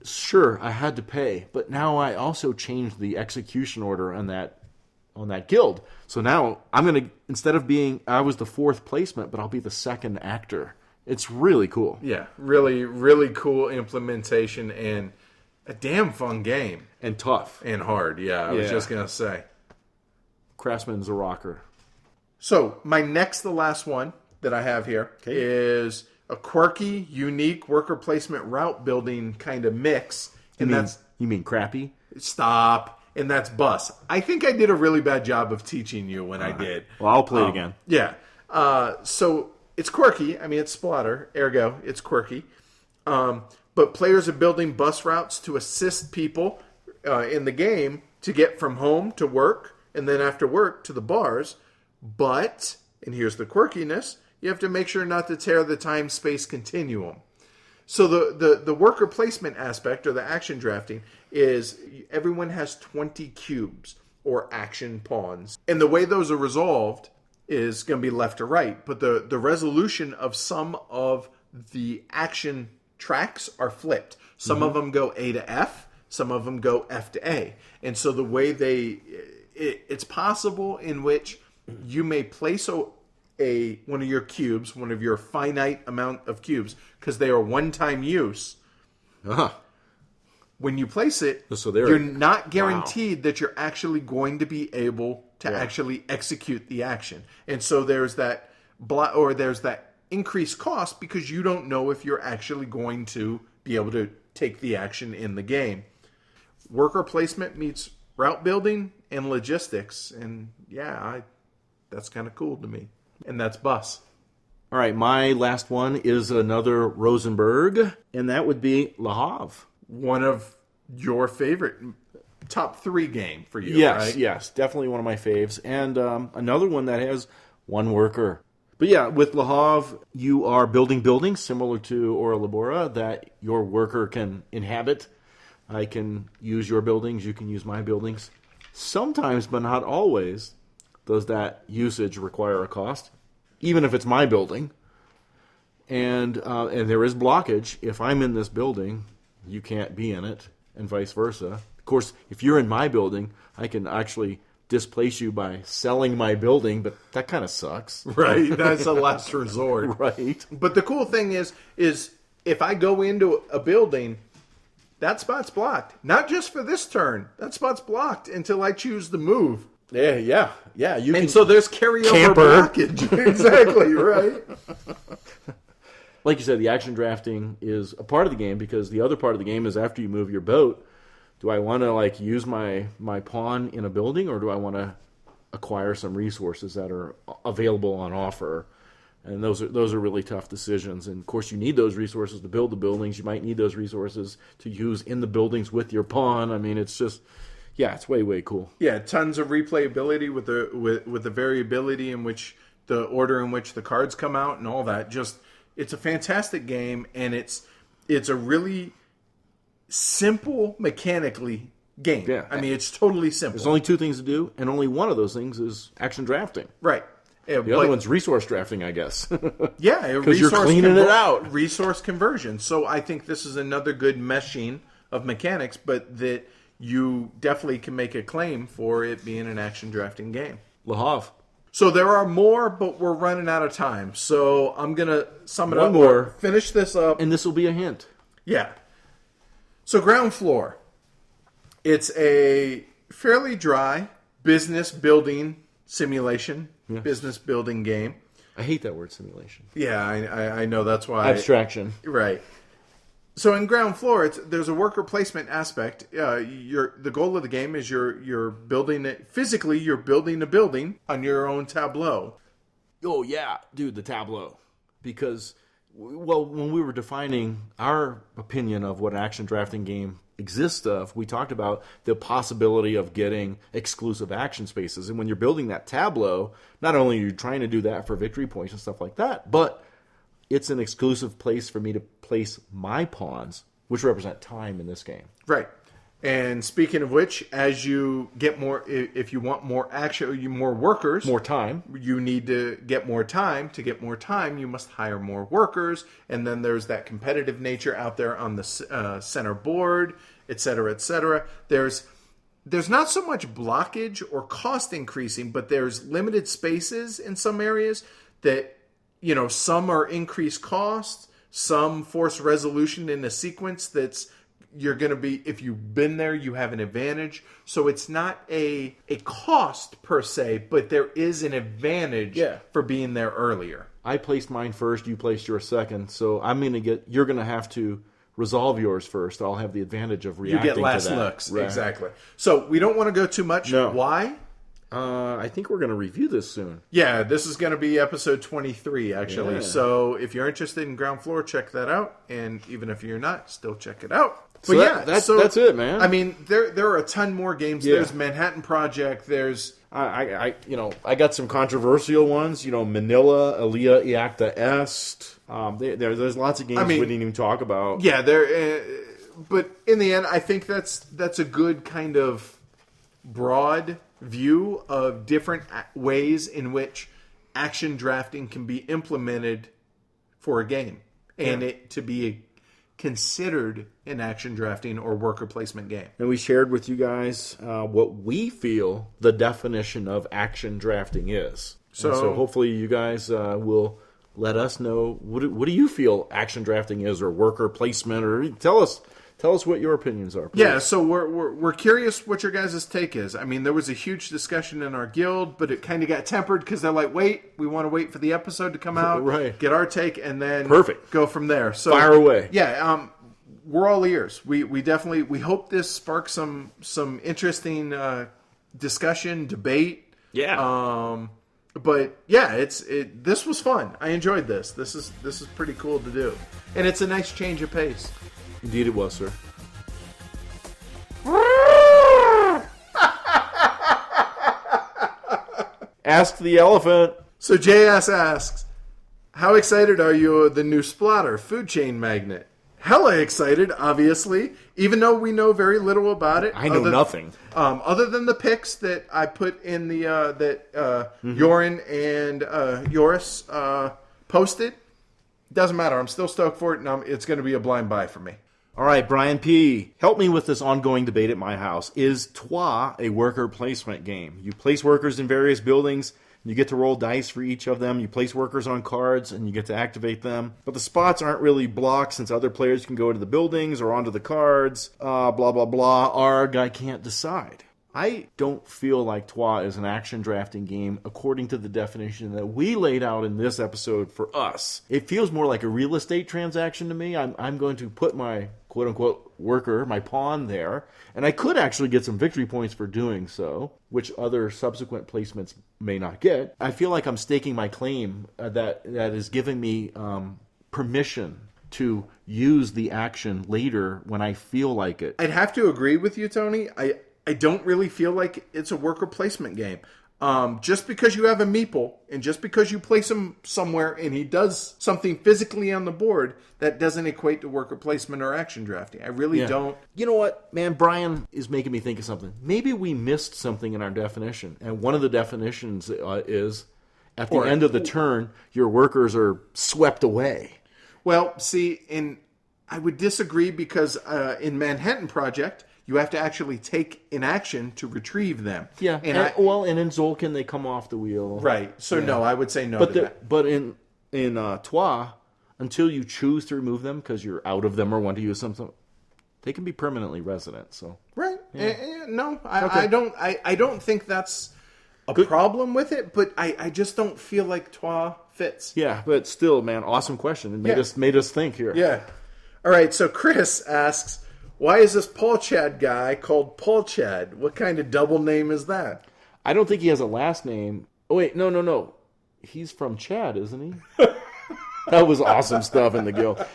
Sure, I had to pay, but now I also changed the execution order on that guild. So now I'm going to, instead of I was the 4th placement, but I'll be the 2nd actor. It's really cool. Yeah, really, really cool implementation and a damn fun game. And tough. And hard, yeah, I was just going to say. Craftsman's a rocker. So, my next to last one that I have here is a quirky, unique worker placement route building kind of mix. You mean crappy? Stop. And that's Bus. I think I did a really bad job of teaching you when I did. Well, I'll play it again. Yeah. So, it's quirky. I mean, it's splatter. Ergo, it's quirky. But players are building bus routes to assist people in the game to get from home to work and then after work to the bars. But, and here's the quirkiness, you have to make sure not to tear the time-space continuum. So the worker placement aspect, or the action drafting, is everyone has 20 cubes, or action pawns. And the way those are resolved is going to be left to right. But the resolution of some of the action tracks are flipped. Some of them go A to F, some of them go F to A. And so the way it's possible in which you may place one of your cubes, one of your finite amount of cubes, because they are one-time use. When you place it, you're not guaranteed that you're actually going to be able to actually execute the action. And so there's that increased cost because you don't know if you're actually going to be able to take the action in the game. Worker placement meets route building and logistics, and that's kind of cool to me. And that's Bus. All right, my last one is another Rosenberg, and that would be Le Havre. One of your favorite top 3 game for you, Yes, right? yes, definitely one of my faves. And another one that has one worker. But yeah, with Le Havre, you are building buildings similar to Bora Bora that your worker can inhabit. I can use your buildings, you can use my buildings. Sometimes, but not always, does that usage require a cost, even if it's my building. And there is blockage. If I'm in this building, you can't be in it, and vice versa. Of course, if you're in my building, I can actually displace you by selling my building, but that kind of sucks. Right, that's a last resort. Right. But the cool thing is if I go into a building, that spot's blocked. Not just for this turn. That spot's blocked until I choose to move. Yeah. You And so there's carryover Camper. blockage. Exactly, right? Like you said, the action drafting is a part of the game because the other part of the game is after you move your boat, do I want to use my pawn in a building, or do I want to acquire some resources that are available on offer? And those are really tough decisions. And of course, you need those resources to build the buildings. You might need those resources to use in the buildings with your pawn. I mean, it's just, yeah, it's way cool. Yeah, tons of replayability with the variability in which the order in which the cards come out and all that. Just, it's a fantastic game, and it's a really simple mechanically game. Yeah. I mean, it's totally simple. There's only 2 things to do, and only one of those things is action drafting. Right. The other one's resource drafting, I guess. Yeah, because you're cleaning it out. Resource conversion. So I think this is another good meshing of mechanics, but that you definitely can make a claim for it being an action drafting game. Le Havre. So there are more, but we're running out of time. So I'm going to sum it up. One more. Finish this up. And this will be a hint. Yeah. So Ground Floor. It's a fairly dry business building simulation, business building game. I hate that word, simulation. Yeah, I know. That's why. Abstraction. Right. So in Ground Floor, there's a worker placement aspect. The goal of the game is you're building it physically. You're building a building on your own tableau. Oh yeah, dude, the tableau. Because, well, when we were defining our opinion of what an action drafting game exists of, we talked about the possibility of getting exclusive action spaces. And when you're building that tableau, not only are you trying to do that for victory points and stuff like that, but it's an exclusive place for me to place my pawns, which represent time in this game. Right. And speaking of which, as you get more, if you want more action, more workers, More time. you need to get more time. To get more time, you must hire more workers. And then there's that competitive nature out there on the center board, et cetera, et cetera. There's not so much blockage or cost increasing, but there's limited spaces in some areas that, some are increased costs, some force resolution in a sequence that's, you're going to be, if you've been there, you have an advantage. So it's not a cost per se, but there is an advantage for being there earlier. I placed mine first, you placed yours second, so you're going to have to resolve yours first. I'll have the advantage of reacting to that. You get last looks, Right. exactly. So we don't want to go too much. No. Why? I think we're going to review this soon. Yeah, this is going to be episode 23, actually. Yeah. So if you're interested in Ground Floor, check that out. And even if you're not, still check it out. So that's it, man. I mean, there are a ton more games. Yeah. There's Manhattan Project. There's I got some controversial ones. Manila, Alia Iacta Est. There's lots of games we didn't even talk about. Yeah, but in the end, I think that's a good kind of broad view of different ways in which action drafting can be implemented for a game, and it to be considered an action drafting or worker placement game. And we shared with you guys what we feel the definition of action drafting is. So hopefully you guys will let us know what do you feel action drafting is, or worker placement, or tell us what your opinions are. Please. Yeah, so we're curious what your guys' take is. I mean, there was a huge discussion in our guild, but it kind of got tempered because they're like, we want to wait for the episode to come out, right? Get our take, and then go from there. So fire away. Yeah, we're all ears. We definitely hope this sparks some interesting discussion, debate. Yeah. But yeah, this was fun. I enjoyed this. This is pretty cool to do, and it's a nice change of pace. Indeed it was, sir. Ask the elephant. So JS asks, how excited are you of the new Splatter food chain magnet? Hella excited, obviously, even though we know very little about it. I know nothing. Other than the pics that I put in the Joran and Joris posted. Doesn't matter. I'm still stoked for it, and it's going to be a blind buy for me. All right, Brian P. Help me with this ongoing debate at my house. Is Trois a worker placement game? You place workers in various buildings. You get to roll dice for each of them. You place workers on cards, and you get to activate them. But the spots aren't really blocked since other players can go to the buildings or onto the cards. Blah, blah, blah. Arg, I can't decide. I don't feel like Trois is an action drafting game according to the definition that we laid out in this episode for us. It feels more like a real estate transaction to me. I'm going to put my quote-unquote worker, my pawn there, and I could actually get some victory points for doing so, which other subsequent placements may not get. I feel like I'm staking my claim that is giving me permission to use the action later when I feel like it. I'd have to agree with you, Tony. I don't really feel like it's a worker placement game. Just because you have a meeple and just because you place him somewhere and he does something physically on the board, that doesn't equate to worker placement or action drafting. I really don't. You know what, man? Brian is making me think of something. Maybe we missed something in our definition. And one of the definitions is at the end of the turn, your workers are swept away. Well, see, I would disagree because in Manhattan Project, you have to actually take an action to retrieve them. Yeah, and in Zolkin, they come off the wheel. Right. So, no, I would say no to that. But in Trois, until you choose to remove them because you're out of them or want to use something, they can be permanently resident. So right. Yeah. No, I don't think that's a problem with it, but I just don't feel like Trois fits. Yeah, but still, man, awesome question. It made us think here. Yeah. All right, so Chris asks, why is this Paul Chad guy called Paul Chad? What kind of double name is that? I don't think he has a last name. Oh, wait, no. He's from Chad, isn't he? That was awesome stuff in the guild.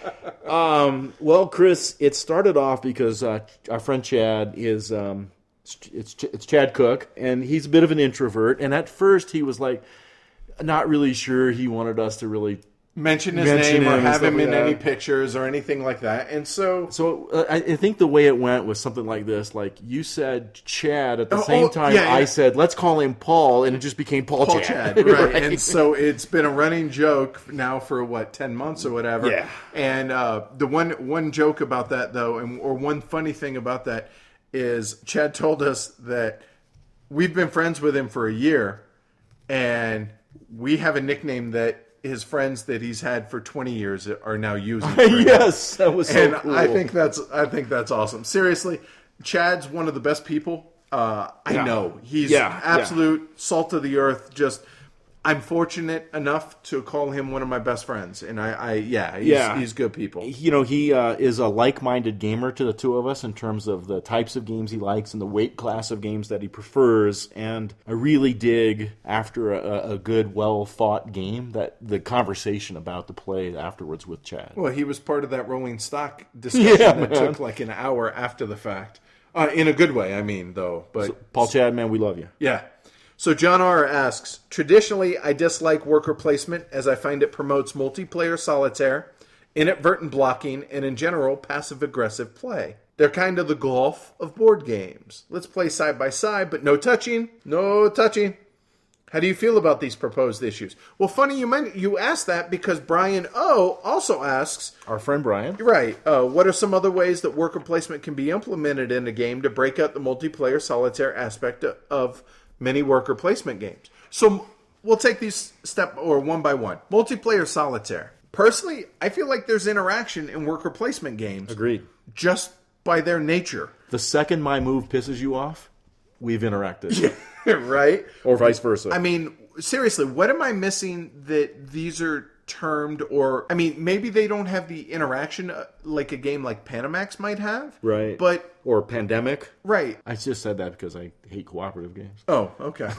Well, Chris, it started off because our friend Chad is it's Chad Cook, and he's a bit of an introvert. And at first, he was like not really sure he wanted us to really mention his name or have him in any pictures or anything like that. And so I think the way it went was something like this. Like, you said Chad at the same time I said, let's call him Paul, and it just became Paul Chad. Right. Right. And so it's been a running joke now for, 10 months or whatever. Yeah. And the one joke about that, though, or one funny thing about that is Chad told us that we've been friends with him for a year, and we have a nickname that his friends that he's had for 20 years are now using. Yes, that was so cool. I think that's awesome. Seriously, Chad's one of the best people I know. He's absolute salt of the earth. Just, I'm fortunate enough to call him one of my best friends, and he's good people. You know, he is a like-minded gamer to the two of us in terms of the types of games he likes and the weight class of games that he prefers. And I really dig, after a good, well-fought game, that the conversation about the play afterwards with Chad. Well, he was part of that rolling stock discussion that took like an hour after the fact. In a good way, I mean, though. But so, Paul Chad, man, we love you. Yeah. So John R. asks, traditionally, I dislike worker placement as I find it promotes multiplayer solitaire, inadvertent blocking, and in general, passive-aggressive play. They're kind of the golf of board games. Let's play side by side, but no touching. No touching. How do you feel about these proposed issues? Well, funny you asked that because Brian O. also asks... Our friend Brian. Right. What are some other ways that worker placement can be implemented in a game to break out the multiplayer solitaire aspect of many worker placement games? So we'll take these one by one. Multiplayer solitaire. Personally, I feel like there's interaction in worker placement games. Agreed. Just by their nature. The second my move pisses you off, we've interacted. Yeah, right? Or vice versa. I mean, seriously, what am I missing that these are termed, or, I mean, maybe they don't have the interaction like a game like Panamax might have. Right. But... Or Pandemic. Right. I just said that because I hate cooperative games. Oh, okay.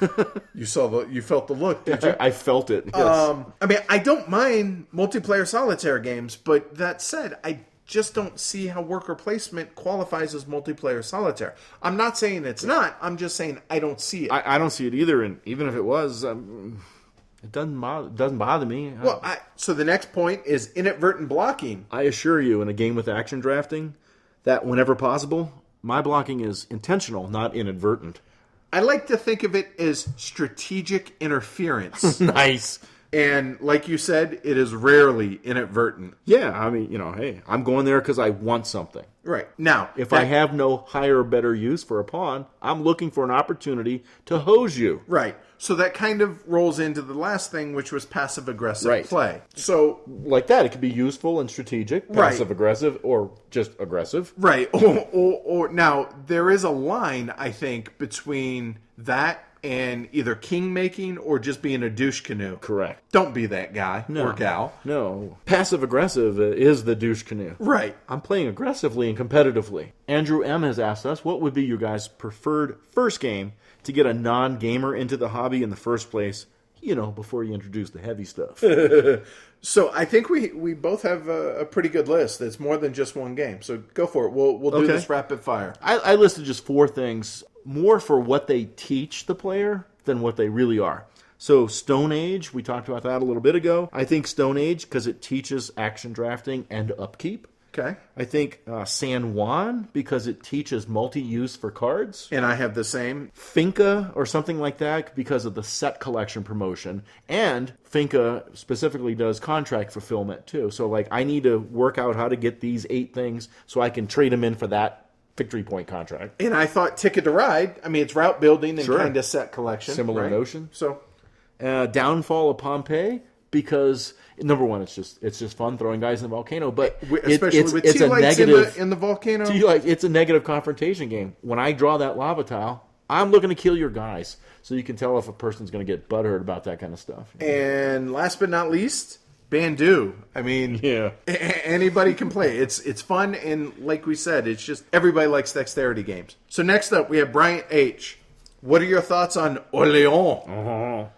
You felt the look, did you? I felt it, yes. I mean, I don't mind multiplayer solitaire games, but that said, I just don't see how worker placement qualifies as multiplayer solitaire. I'm not saying it's not. I'm just saying I don't see it. I don't see it either, and even if it was, it doesn't bother me. Well, so the next point is inadvertent blocking. I assure you, in a game with action drafting, that whenever possible, my blocking is intentional, not inadvertent. I like to think of it as strategic interference. Nice. And like you said, it is rarely inadvertent. Yeah, I mean, hey, I'm going there because I want something. Right. Now, if I have no higher or better use for a pawn, I'm looking for an opportunity to hose you. Right. So that kind of rolls into the last thing, which was passive-aggressive play. So, like that, it could be useful and strategic, passive-aggressive, or just aggressive. Right. Or now, there is a line, I think, between that and either king-making or just being a douche canoe. Correct. Don't be that guy or gal. No. Passive-aggressive is the douche canoe. Right. I'm playing aggressively and competitively. Andrew M. has asked us, what would be your guys' preferred first game to get a non-gamer into the hobby in the first place, before you introduce the heavy stuff? So I think we both have a pretty good list. It's more than just one game. So go for it. We'll do this rapid fire. I listed just 4 things, more for what they teach the player than what they really are. So Stone Age, we talked about that a little bit ago. I think Stone Age, because it teaches action drafting and upkeep. Okay. I think San Juan, because it teaches multi-use for cards. And I have the same. Finca, or something like that, because of the set collection promotion. And Finca specifically does contract fulfillment, too. So, I need to work out how to get these 8 things so I can trade them in for that victory point contract. And I thought Ticket to Ride, it's route building and kind of set collection. Similar notion. So, Downfall of Pompeii, because number one, it's just fun throwing guys in the volcano, but especially with it's a negative in the volcano. It's a negative confrontation game. When I draw that lava tile, I'm looking to kill your guys, so you can tell if a person's going to get butthurt about that kind of stuff. And last but not least, Bandu. Anybody can play. It's fun, and like we said, it's just everybody likes dexterity games. So next up, we have Bryant H. What are your thoughts on Orléans?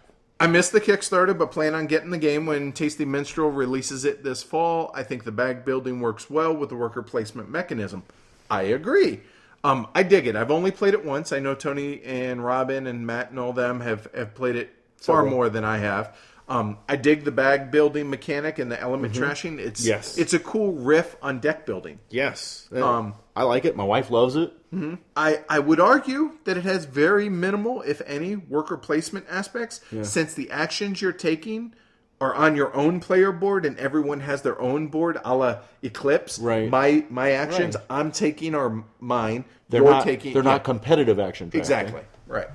I missed the Kickstarter, but plan on getting the game when Tasty Minstrel releases it this fall. I think the bag building works well with the worker placement mechanism. I agree. I dig it. I've only played it once. I know Tony and Robin and Matt and all them have played it far more than I have. I dig the bag building mechanic and the element trashing. It's a cool riff on deck building. Yes. I like it. My wife loves it. Mm-hmm. I would argue that it has very minimal, if any, worker placement aspects, since the actions you're taking are on your own player board and everyone has their own board, a la Eclipse. Right. My actions I'm taking are mine. They're not competitive action drafting. Exactly. Right.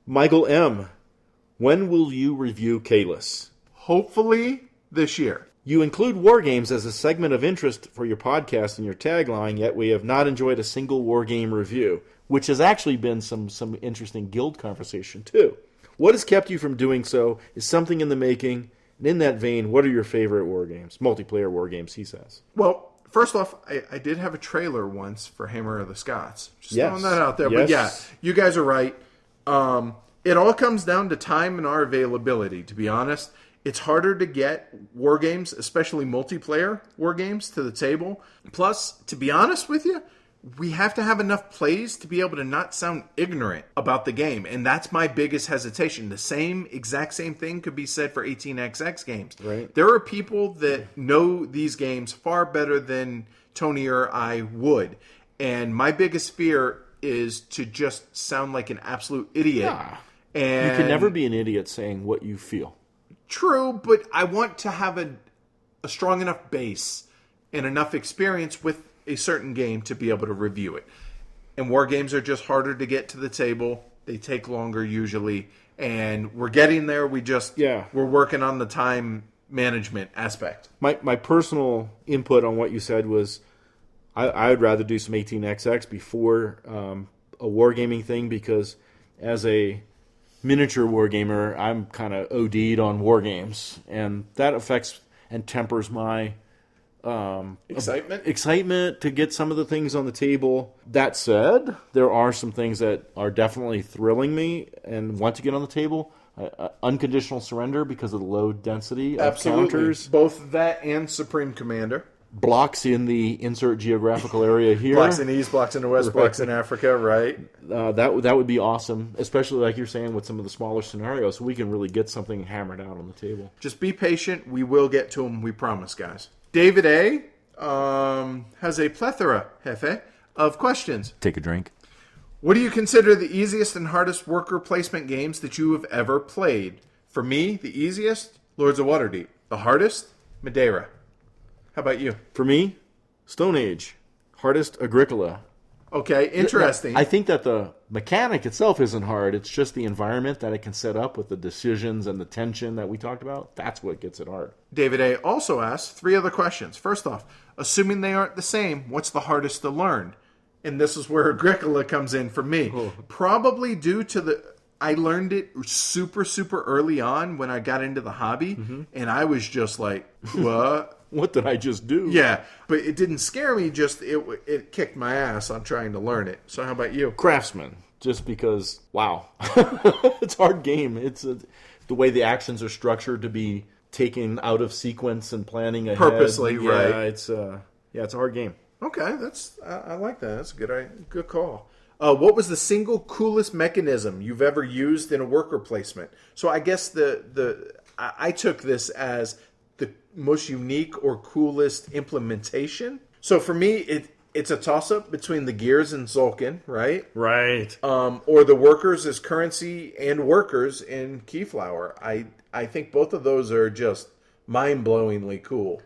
Michael M., when will you review Caylus? Hopefully this year. You include war games as a segment of interest for your podcast and your tagline, yet we have not enjoyed a single war game review, which has actually been some interesting guild conversation too. What has kept you from doing so? Is something in the making? And in that vein, what are your favorite war games? Multiplayer war games, he says. Well, first off, I did have a trailer once for Hammer of the Scots. Just throwing that out there. Yes. But yeah, you guys are right. It all comes down to time and our availability, to be honest. It's harder to get war games, especially multiplayer war games, to the table. Plus, to be honest with you, we have to have enough plays to be able to not sound ignorant about the game. And that's my biggest hesitation. The exact same thing could be said for 18XX games. Right. There are people that know these games far better than Tony or I would. And my biggest fear is to just sound like an absolute idiot. Yeah. And you can never be an idiot saying what you feel. True, but I want to have a strong enough base and enough experience with a certain game to be able to review it. And war games are just harder to get to the table. They take longer usually. And we're getting there. We're working on the time management aspect. My personal input on what you said was I would rather do some 18XX before a wargaming thing, because as a miniature wargamer, I'm kind of OD'd on war games, and that affects and tempers my excitement to get some of the things on the table. That said, there are some things that are definitely thrilling me and want to get on the table. Unconditional Surrender, because of the low density of counters. Both that and Supreme Commander. blocks in the insert geographical area here. Blocks in the East, blocks in the West, blocks in Africa, right? That would be awesome, especially like you're saying with some of the smaller scenarios, so we can really get something hammered out on the table. Just be patient. We will get to them. We promise, guys. David A. Has a plethora, Jefe, of questions. Take a drink. What do you consider the easiest and hardest worker placement games that you have ever played? For me, the easiest, Lords of Waterdeep. The hardest, Madeira. How about you? For me, Stone Age. Hardest, Agricola. Okay, interesting. I think that the mechanic itself isn't hard. It's just the environment that it can set up with the decisions and the tension that we talked about. That's what gets it hard. David A. also asked 3 other questions. First off, assuming they aren't the same, what's the hardest to learn? And this is where Agricola comes in for me. Oh. Probably due to I learned it super, super early on when I got into the hobby. Mm-hmm. And I was just like, what? What did I just do? Yeah, but it didn't scare me. Just it kicked my ass on trying to learn it. So how about you? Craftsmen. Just because, wow. It's a hard game. It's the way the actions are structured to be taken out of sequence and planning ahead. Purposely, yeah, right. It's a hard game. Okay, I like that. That's a good call. What was the single coolest mechanism you've ever used in a worker placement? So I guess I took this as the most unique or coolest implementation. So for me, it's a toss-up between the gears and Tzolk'in, right? Right. Or the workers as currency and workers in Keyflower. I think both of those are just mind-blowingly cool.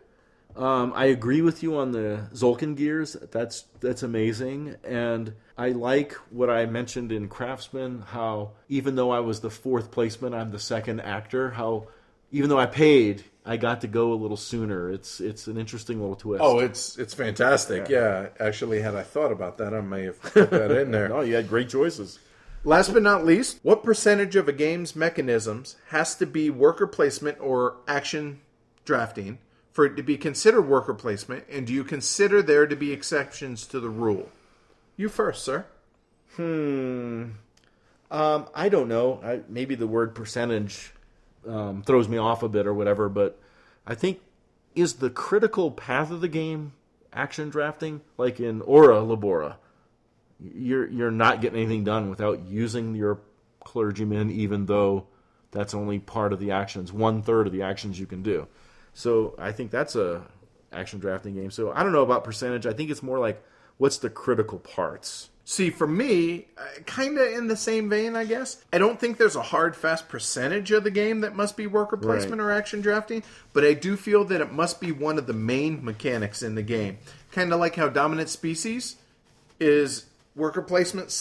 I agree with you on the Tzolk'in gears. That's amazing. And I like what I mentioned in Craftsmen, how even though I was the 4th placement, I'm the 2nd actor, how even though I paid, I got to go a little sooner. It's an interesting little twist. Oh, it's fantastic. Yeah. Actually, had I thought about that, I may have put that in there. No, you had great choices. Last but not least, what percentage of a game's mechanisms has to be worker placement or action drafting for it to be considered worker placement, and do you consider there to be exceptions to the rule? You first, sir. I don't know. Maybe the word percentage throws me off a bit or whatever, but I think is the critical path of the game action drafting, like in Bora Bora. You're not getting anything done without using your clergyman, even though that's only part of the actions, 1/3 of the actions you can do. So I think that's a action drafting game. So I don't know about percentage. I think it's more like what's the critical parts. See, for me, kind of in the same vein, I guess. I don't think there's a hard, fast percentage of the game that must be worker placement or action drafting, but I do feel that it must be one of the main mechanics in the game. Kind of like how Dominant Species is worker placement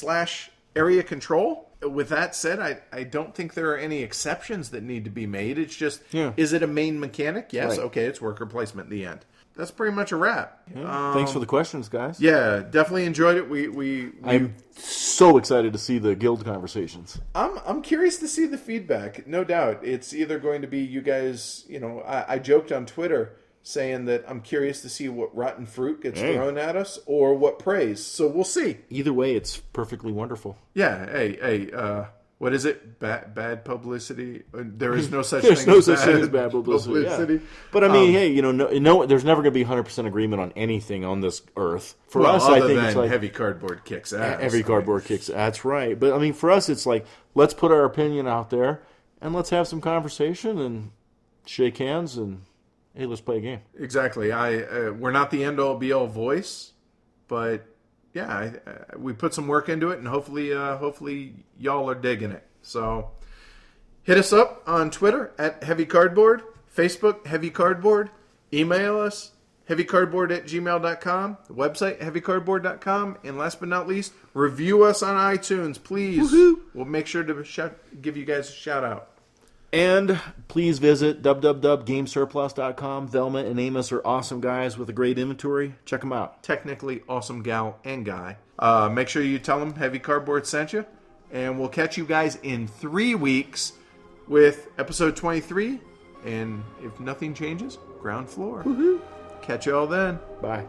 / area control. With that said, I don't think there are any exceptions that need to be made. It's just, Is it a main mechanic? Yes. Right. Okay, it's worker placement at the end. That's pretty much a wrap. Yeah. Thanks for the questions, guys. Yeah, definitely enjoyed it. I'm so excited to see the guild conversations. I'm curious to see the feedback. No doubt, it's either going to be you guys. I joked on Twitter saying that I'm curious to see what rotten fruit gets thrown at us or what praise. So we'll see. Either way, it's perfectly wonderful. Yeah. Hey. What is it? Bad publicity? There is no such there's thing. There's no such thing as bad publicity. Yeah. But I mean, hey, no, there's never going to be 100% agreement on anything on this earth. For us, I think it's like heavy cardboard kicks ass. Heavy cardboard kicks. That's right. But I mean, for us, it's like let's put our opinion out there and let's have some conversation and shake hands and hey, let's play a game. Exactly. We're not the end all be all voice, but. Yeah, we put some work into it, and hopefully y'all are digging it. So hit us up on Twitter at Heavy Cardboard, Facebook Heavy Cardboard, email us heavycardboard@gmail.com, the website heavycardboard.com, and last but not least, review us on iTunes, please. Woohoo! We'll make sure to give you guys a shout out. And please visit www.gamesurplus.com. Velma and Amos are awesome guys with a great inventory. Check them out. Technically awesome gal and guy. Make sure you tell them Heavy Cardboard sent you. And we'll catch you guys in 3 weeks with episode 23. And if nothing changes, ground floor. Woohoo! Catch you all then. Bye.